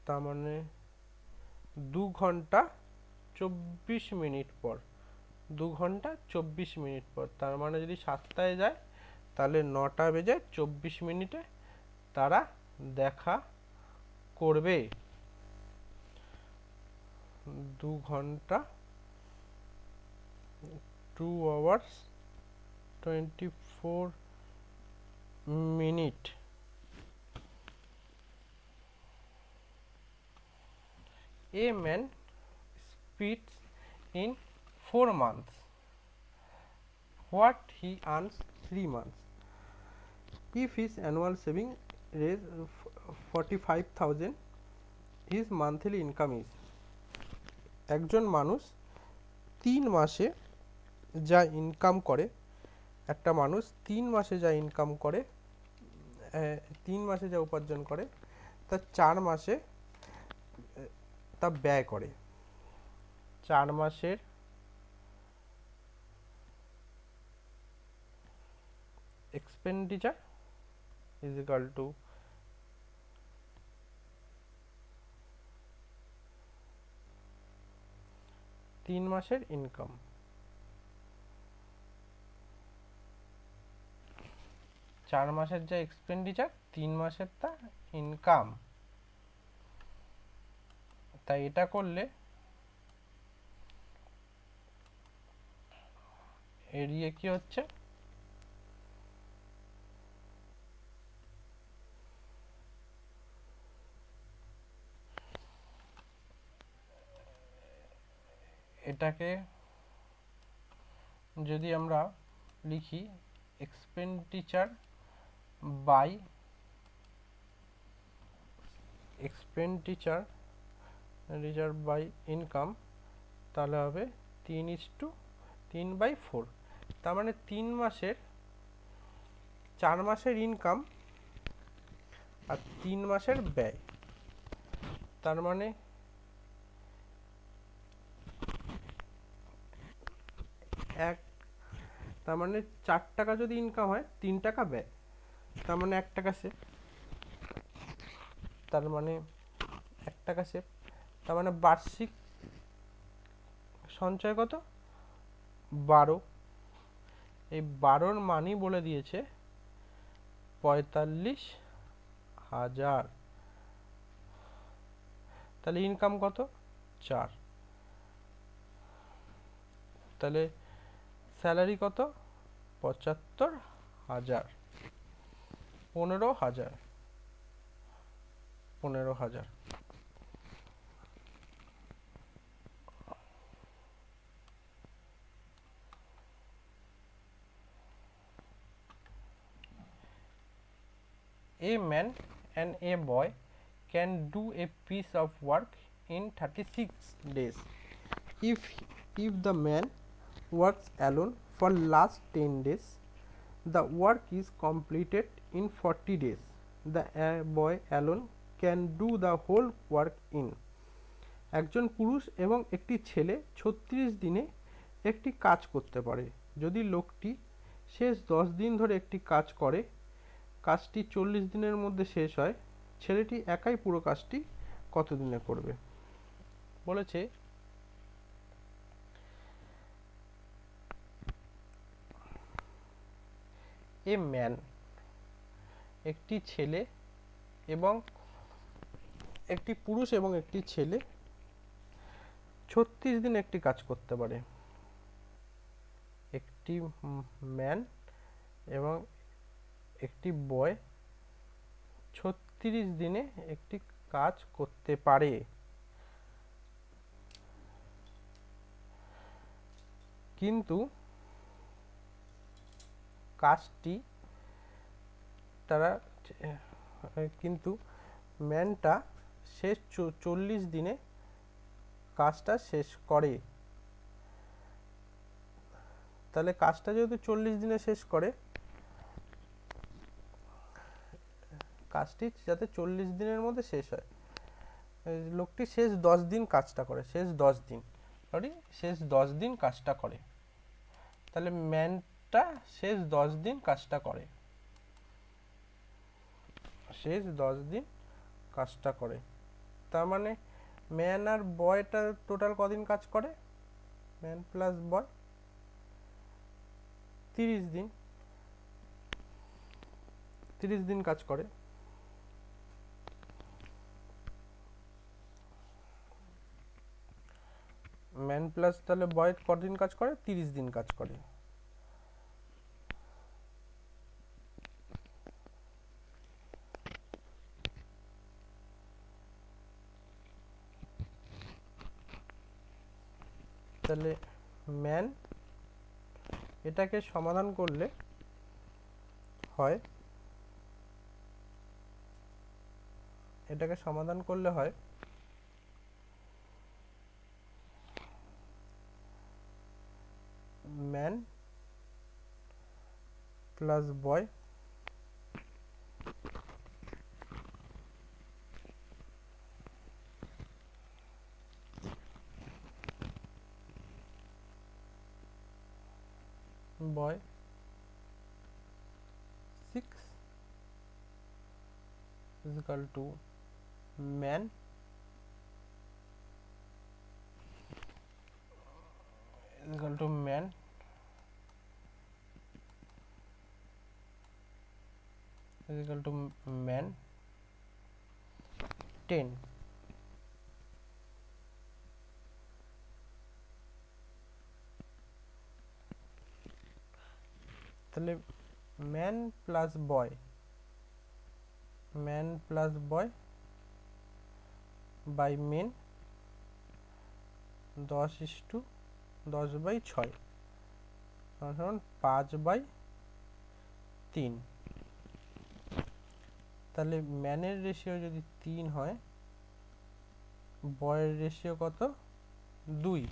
তার মানে 2 ঘন্টা 24 মিনিট পর, 2 ঘন্টা 24 মিনিট পর, তার মানে যদি 7টায় যায় তাহলে 9টা বেজে 24 মিনিটে তারা দেখা করবে। 2 ঘন্টা 2 hours 24 minutes। A man speeds in 4 months what he earns 3 months. If his annual saving is 45,000, his monthly income is। একজন মানুষ 3 মাসে যা ইনকাম করে একটা মানুষ 3 মাসে যা ইনকাম করে 3 মাসে যা উপার্জন করে তা 4 মাসে তা ব্যয় করে। 4 মাসের এক্সপেন্ডিচার ইজ ইকুয়াল টু 3 মাসের ইনকাম। 4 মাসের যা এক্সপেন্ডিচার 3 মাসের তা ইনকাম। তাই এটা করলে এড়িয়ে কি হচ্ছে, এটাকে যদি আমরা লিখি এক্সপেন্ডিচার বাই ইনকাম, তাহলে হবে 3:3/4। তার মানে 3 মাসের 4 মাসের ইনকাম আর 3 মাসের ব্যয়। তার মানে তার মানে 4 টাকা যদি ইনকাম হয় 3 টাকা ব্যয়, তার মানে 1 টাকা সেভ। তার মানে 1 টাকা সেভ। তার মানে বার্ষিক সঞ্চয় কত? 12। এই 12র মানই বলে দিয়েছে 45,000। তাহলে ইনকাম কত? 4। তাহলে স্যালারি কত? 75,000। 15,000। A man and a boy can do a piece of work in 36 days. If the man works alone for last 10 days, the work is completed in 40 days. The boy alone can do the whole work in। একজন পুরুষ এবং একটি ছেলে 36 দিনে একটি কাজ করতে পারে। যদি লোকটি শেষ 10 দিন ধরে একটি কাজ করে, কাজটি 40 দিনের মধ্যে শেষ হয়, ছেলেটি একাই পুরো কাজটি কত দিনে করবে? বলেছে এ ম্যান, একটি ছেলে এবং একটি পুরুষ এবং একটি ছেলে 36 দিন একটি কাজ করতে পারে। একটি ম্যান এবং একটি বয় 36 দিনে একটি কাজ করতে পারে। কিন্তু কাজটি কিন্তু ম্যানটা শেষ 40 দিনে কাজটা শেষ করে। তাহলে কাজটা যেহেতু 40 দিনে শেষ করে, কাজটি যাতে 40 দিনের মধ্যে শেষ হয়, লোকটি শেষ 10 দিন কাজটা করে, শেষ 10 দিন কাজটা করে। তাহলে ম্যানটা শেষ 10 দিন কাজটা করে, তার মানে ম্যান আর বয়টা টোটাল কদিন কাজ করে? ম্যান প্লাস বয় 30 দিন। 30 দিন কাজ করে। ম্যান প্লাস তাহলে বয় কতদিন কাজ করে? 30 দিন কাজ করে। তাহলে ম্যান, এটাকে সমাধান করলে হয়, man plus boy boy 6 is equal to man is equal to man is equal to man 10. তাহলে man plus boy by men 10:10/6 তখন 5/3। তাহলে ম্যানের রেশিও যদি 3 হয়, বয়ের রেশিও কত? 2।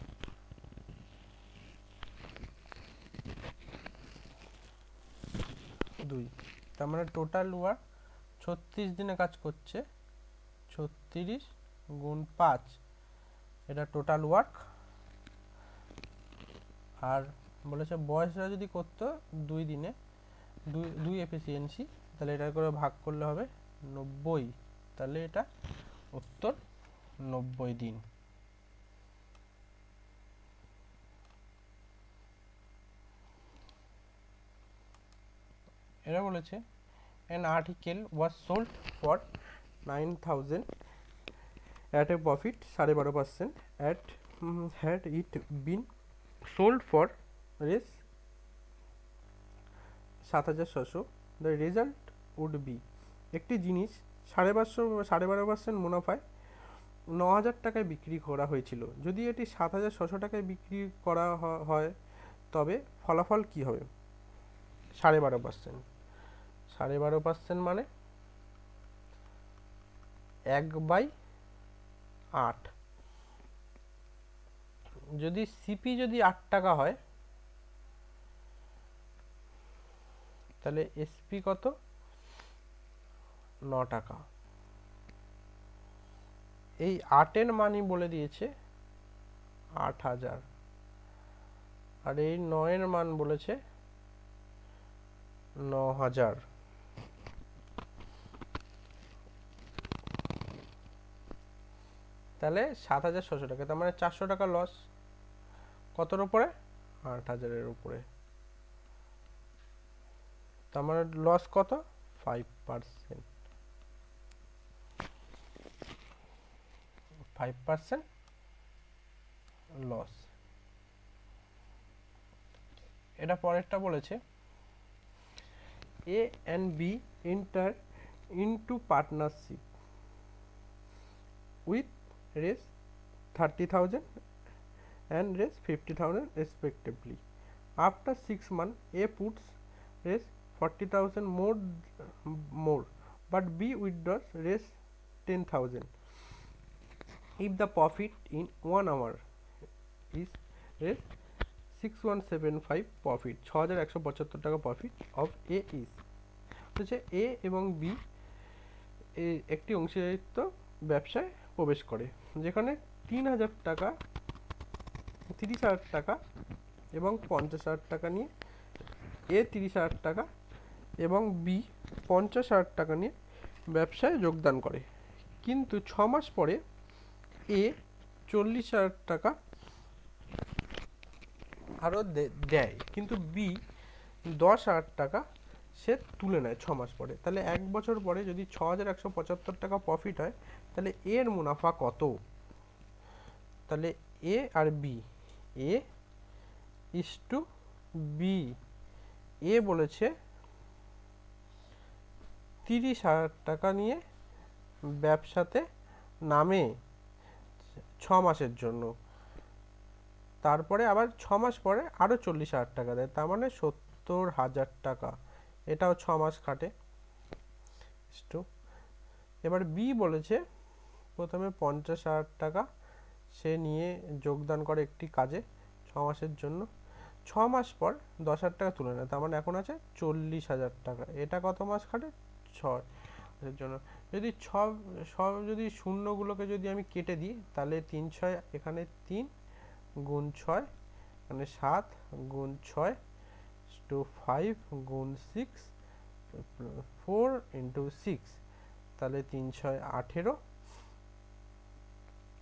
তার মানে টোটাল ওয়ার্ক 36 দিনে কাজ করছে, 36 গুণ 5, এটা টোটাল ওয়ার্ক। আর বলেছে বয়সরা যদি করতো 2 দিনে 2 এফিসিয়েন্সি, তাহলে এটা করে ভাগ করলে হবে 90, তাহলে এটা উত্তর 90 দিন। এরা বলেছে an article was sold for 9,000 at a profit 12.5%, at had it been sold for res 7,600, the result would be, একটি জিনিস 12.5% মুনাফায় 9,000 টাকায় বিক্রি করা হয়েছিল। যদি এটি 7,600 টাকায় বিক্রি করা হয় তবে ফলাফল কি হবে? 12.5% মানে 1/8। যদি সিপি যদি 8 টাকা হয়, তাহলে এসপি কত? 9 টাকা। এই 8-এর মানই বলে দিয়েছে 8,000, আর এই 9-এর মান বলেছে 9,000। তাহলে 7,600 টাকা, তার মানে 400 টাকা লস। কতর উপরে? 8,000-এর উপরে। তার মানে লস কত? 5% লস। এটা পরেরটা বলেছে A and B enter into partnership with raise 30,000 and raise 50,000 respectively. After 6 months, A puts raise 40,000 more, but B withdraws raise 10,000. If the profit in 1 hour is raise 6,175 profit, 6,175 টাকা profit of A is, হচ্ছে এ এবং B একটি অংশীদারিত্ব ব্যবসায় প্রবেশ করে, যেখানে 3,000 টাকা 30,000 টাকা এবং 50,000 টাকা নিয়ে এ 30,000 টাকা এবং বি 50,000 টাকা নিয়ে ব্যবসায় যোগদান করে। কিন্তু 6 মাস পরে এ 40,000 টাকা আরও দেয়, কিন্তু বি 10,000 টাকা সে তুলে নেয় 6 মাস পরে। তাহলে 1 বছর পরে যদি 6,175 টাকা প্রফিট হয়, তাহলে এর মুনাফা কত? তাহলে এ আর B, A is to B. এ বলেছে 30,000 টাকা নিয়ে ব্যবসাতে নামে 6 মাসের জন্য, তারপরে আবার 6 মাস পরে আরও 40,000 টাকা দেয়, তার মানে 70,000 টাকা। এটাও 6 মাস খাটে। এবার বি বলেছে প্রথমে 50,000 টাকা সে নিয়ে যোগদান করে একটি কাজে 6 মাসের জন্য, মাস পর 10,000 টাকা তুলে নেয়, তার মানে এখন আছে 40,000 টাকা। এটা কত মাস খাটে? 6 এর জন্য। যদি সব যদি শূন্যগুলোকে যদি আমি কেটে দিই, তাহলে 3 6 এখানে 3 গুণ 6 এখানে 7 গুণ 6 টু 5 গুণ 6 4 ইন্টু 6, তাহলে 3 6 18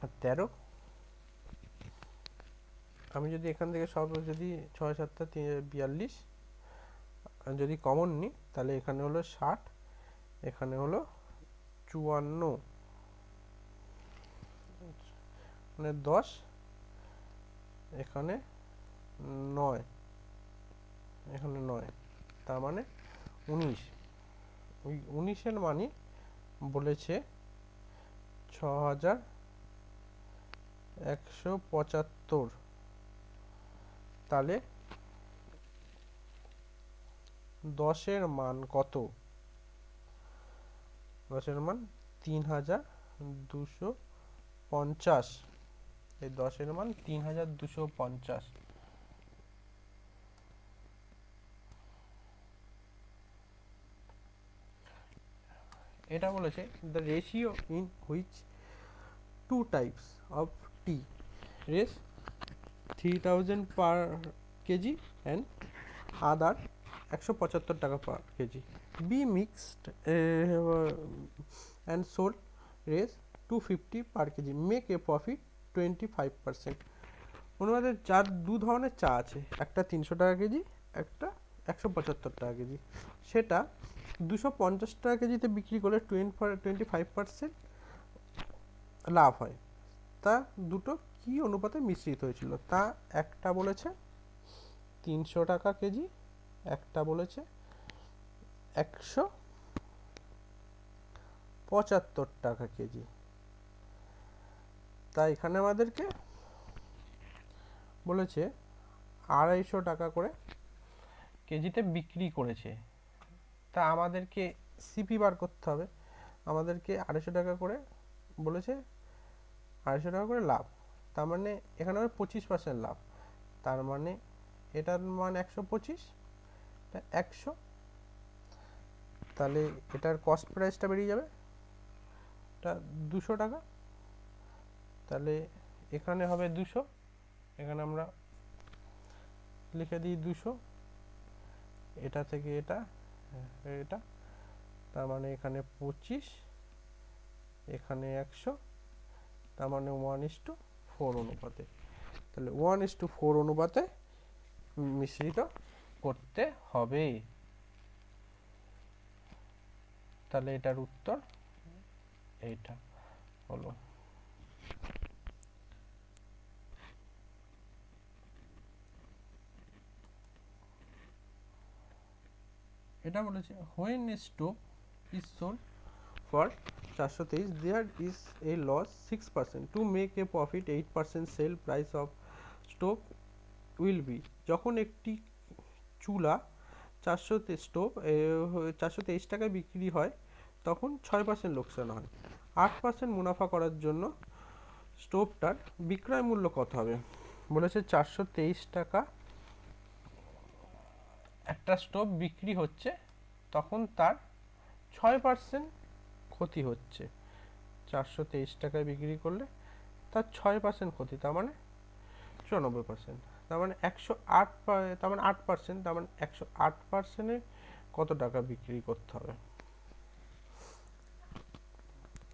আর 13। আমি যদি এখান থেকে সব যদি 6 7 42 যদি কমন নিই, তাহলে এখানে হলো 60, এখানে হলো 54, মানে 10, এখানে 9, এখানে 9, তার মানে 19। ওই 19-এর মানই বলেছে 6175। তাহলে 10-এর মান কত? 10-এর মান 3250। এই 10-এর মান 3250। এটা বলেছে the ratio in which two types of tea race 3000 per kg and other 175 টাকা per kg be mixed and sold race 250 per kg make a profit 25%। অনুবাদে যার দু ধরনের চা আছে, একটা 300 টাকা কেজি, একটা 175 টাকা কেজি, সেটা 250 টাকা কেজিতে বিক্রি করলে 25% লাভ হয়। তা দুটো কি অনুপাতে মিশ্রিত হয়েছিল? তা একটা বলেছে 300 টাকা কেজি, একটা বলেছে 175 টাকা কেজি। তা এখানে আমাদেরকে বলেছে 250 টাকা করে কেজিতে বিক্রি করেছে। তা আমাদেরকে সিপি বার করতে হবে। আমাদেরকে 250 টাকা করে বলেছে, 250 টাকা করে লাভ, তার মানে এখানে হবে 25% লাভ, তার মানে এটার মান 125, 100, তাহলে এটার কস্ট প্রাইসটা বেরিয়ে যাবে, এটা 200 টাকা। তাহলে এখানে হবে 200, এখানে আমরা লিখে দিই 200, এটা থেকে এটা, এটা, তার মানে এখানে 25, এখানে 100, তার মানে 1:4 অনুপাতে। তাহলে 1:4 অনুপাতে মিশ্রিত করতে হবে। তাহলে এটার উত্তর এইটা হলো। এটা বলেছে when a stove is sold for 423 there is a loss 6%, to make a profit 8% sale price of stove will be। যখন একটি চুলা 423 টাকায় বিক্রি হয়, তখন 6% লোকসান হয়। 8% মুনাফা করার জন্য স্টোভটার বিক্রয় মূল্য কত হবে? বলেছে 423 টাকা একটা স্টোভ বিক্রি হচ্ছে, তখন তার 6% ক্ষতি হচ্ছে। 423 টাকায় বিক্রি করলে তার 6% ক্ষতি, তার মানে 94%, তার মানে 108, তার মানে 8%, তার মানে 108%-এ কত টাকা বিক্রি করতে হবে?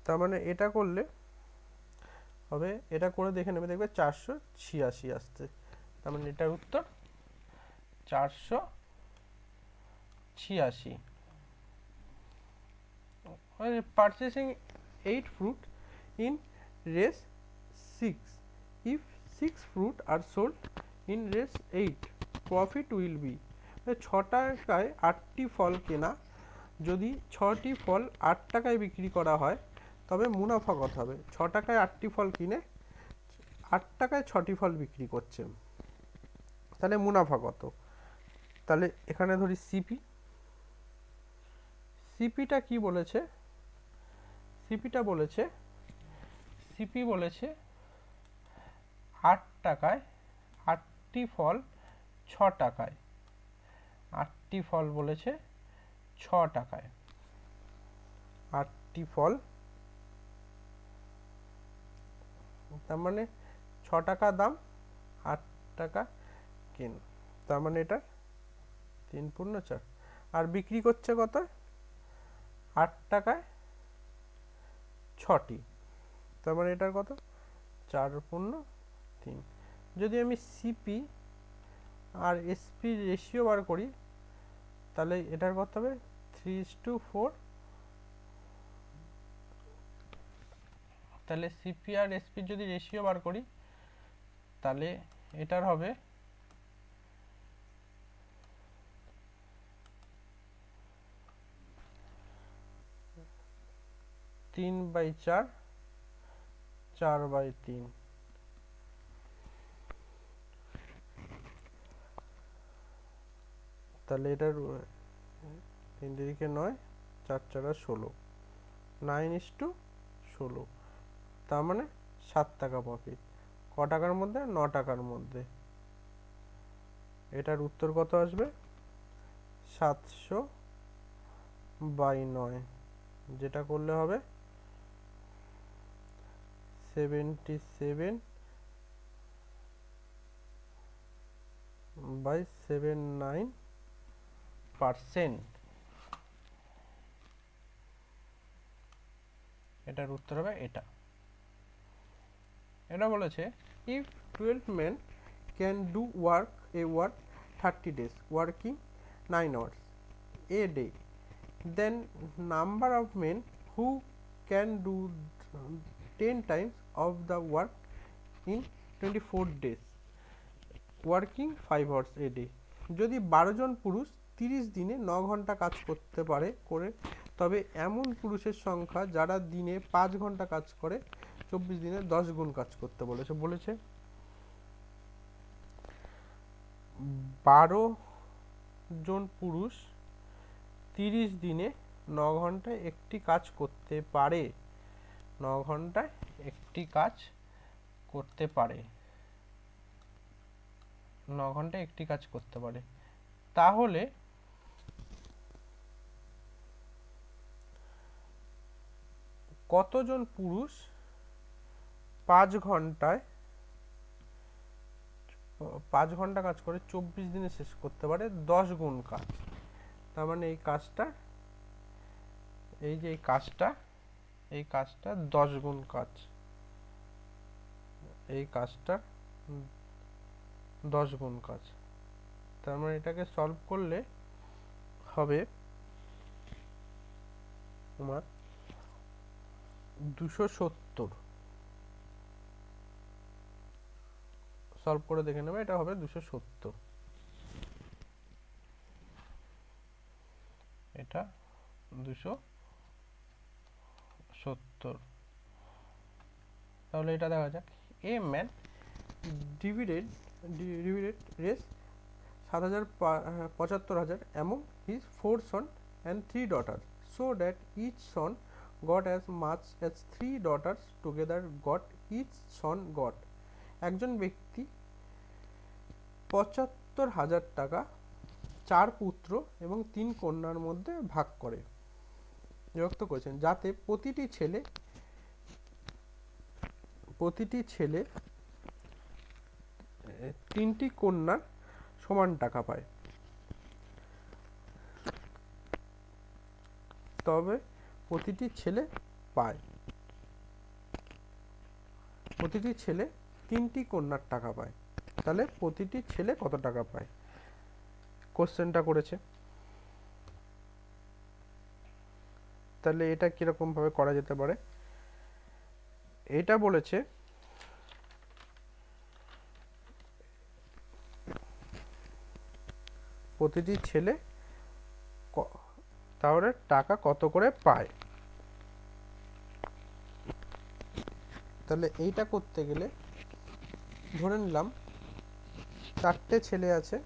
তার মানে এটা করলে হবে, এটা করে দেখে নেবে, দেখবে 486 আসছে। তার মানে এটার উত্তর 486। Purchasing 8 fruit in race 6, if 6 fruit are sold in race 8 profit will be। 6 টাকায় 8টি ফল কেনা, যদি 6টি ফল 8 টাকায় বিক্রি করা হয়, তবে মুনাফা কত হবে? 6 টাকায় 8টি ফল কিনে 8 টাকায় 6টি ফল বিক্রি করছে, তাহলে মুনাফা কত? তাহলে এখানে ধরি সিপি, সিপিটা কি বলেছে? সিপিটা বলেছে, সিপি বলেছে 8 টাকায় 8টি ফল টাকায়, 8টি ফল বলেছে টাকায়, 8টি ফল, তার মানে টাকা দাম, 8 টাকা কেন, তার মানে এটা 3×4, আর বিক্রি করছে কত, 8 টাকায় 6টি, তার মানে এটার কত, 4×3। যদি আমি সিপি আর এসপি রেশিও বার করি তাহলে এটার কত হবে, 3:4, তাহলে সিপি আর এসপি যদি রেশিও বার করি তাহলে এটার হবে 3/4, 4/3, তাহলে এটার 3 দিকে 9, 4×4 16, 9:16, তার মানে 7 টাকা প্রফিট। ক টাকার মধ্যে, 9 টাকার মধ্যে। এটার উত্তর কত আসবে, 700/9, যেটা করলে হবে 77/79%। এটার উত্তর হবে এটা। এটা বলেছে if 12 men can do a work 30 days working 9 hours a day, then number of men who can do 10 times of the work in 24 days working 5 hours a day। যদি 12 জন পুরুষ 30 দিনে 9 ঘন্টা কাজ করতে পারে তবে এমন পুরুষের সংখ্যা যারা দিনে 5 ঘন্টা কাজ করে 24 দিনে 10 গুণ কাজ করতে বলেছে। 12 জন পুরুষ 30 দিনে 9 ঘন্টায় একটি কাজ করতে পারে, 9 ঘন্টায় একটি কাজ করতে পারে, 9 ঘন্টায় একটি কাজ করতে পারে, তাহলে কতজন পুরুষ 5 ঘন্টা কাজ করে 24 দিনে শেষ করতে পারে 10 গুণ কাজ। তার মানে এই কাজটা, এই কাজটা 10 গুণ কাজ, এই কাজটা 10 গুণ কাজ। তার মানে এটাকে সলভ করলে হবে তোমার 270। সলভ করে দেখে নেবে, এটা হবে 270, এটা 270। তাহলে এটা দেখা যাক, a man divided race 75,000 among his 4 sons and 3 daughters, so that each son got as much as 3 daughters together got, each son got। একজন ব্যক্তি 75,000 টাকা 4 পুত্র এবং 3 কন্যার মধ্যে ভাগ করে, বিভক্ত করেছেন, যাতে প্রতিটি ছেলে 3টি কন্যার সমান টাকা পায়। তবে প্রতিটি ছেলে 3টি কন্যার টাকা পায়, তাহলে প্রতিটি ছেলে কত টাকা পায়, কোশ্চেনটা করেছে। তাহলে এটা কিরকম ভাবে করা যেতে পারে, এটা বলেছে প্রতিটি ছেলে তাহলে টাকা কত করে পায়। তাহলে এইটা করতে গেলে ধরে নিলাম 4টে ছেলে আছে,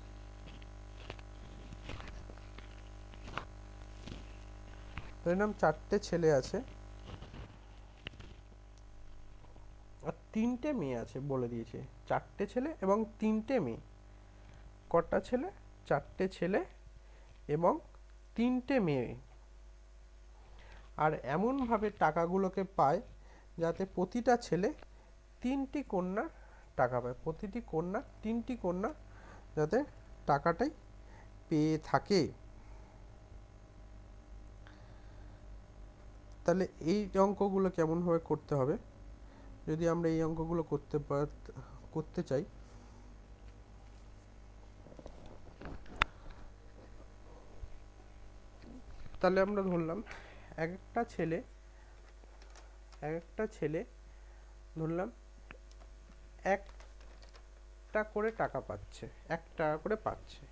ধরে নিলাম 4টে ছেলে আছে আর 3টে মেয়ে আছে, বলে দিয়েছে 4টে ছেলে এবং 3টে মেয়ে। কটা ছেলে? 4টে ছেলে এবং 3টে মেয়ে। আর এমনভাবে টাকাগুলোকে পায় যাতে প্রতিটা ছেলে 3টি কন্যার টাকা পায়, প্রতিটি কন্যা 3টি কন্যা যাতে টাকাটাই পেয়ে থাকে। তাহলে এই অঙ্কগুলো কেমনভাবে করতে হবে, যদি আমরা এই অঙ্কগুলো করতে চাই, তাহলে আমরা ধরলাম এক একটা ছেলে ধরলাম 1টা করে টাকা পাচ্ছে, 1 টাকা করে পাচ্ছে,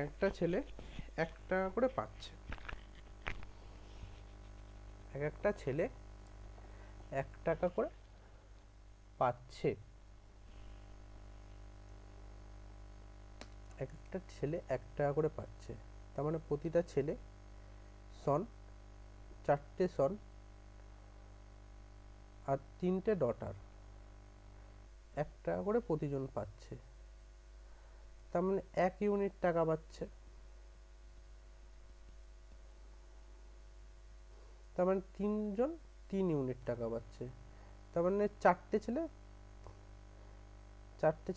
একটা ছেলে 1 টাকা করে পাচ্ছে, একটা ছেলে 1 টাকা করে পাচ্ছে, একটা ছেলে 1 টাকা করে পাচ্ছে। তার মানে প্রতিটা ছেলে সন 4টে সন আর 3টে ডটার 1 টাকা করে প্রতিজন পাচ্ছে। তার মানে 1 ইউনিট টাকা পাচ্ছে। তার মানে 3জন 3 ইউনিট টাকা পাচ্ছে। তার মানে 4টে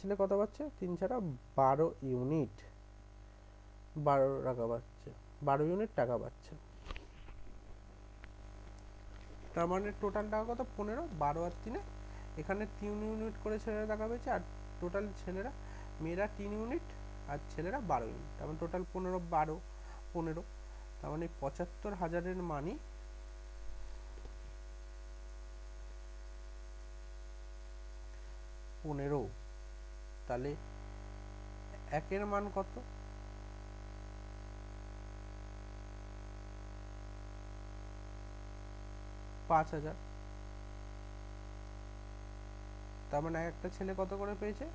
ছেলে কত পাচ্ছে? 3 ছাড়া 12 ইউনিট 12 টাকা পাচ্ছে, 12 ইউনিট টাকা পাচ্ছে। তার মানে টোটাল টাকা কত? 15। 12 আর 3 এখানে 3 ইউনিট করে ছেলেরা টাকা পেয়েছে, আর টোটাল মেয়েরা 3 ইউনিট আর ছেলেরা 12 ইউনিট। তার মানে টোটাল 15, 12, 15। তার মানে 75,000-এর মানই 15। তাহলে 1-এর মান কত? 5,000। তার মানে একটা ছেলে কত করে পেয়েছে?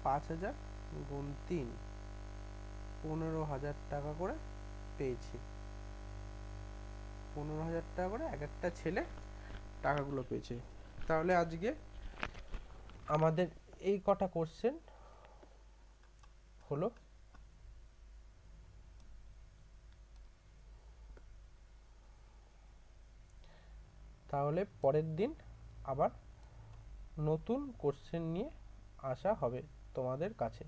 5,000 গুণ 3, 15,000 টাকা করে পেয়েছে। 15,000 টাকা করে এক একটা ছেলে টাকাগুলো পেয়েছে। তাহলে আজকে আমাদের এই কটা কোশ্চেন হলো। তাহলে পরের দিন আবার নতুন কোশ্চেন নিয়ে আসা হবে তোমাদের কাছে।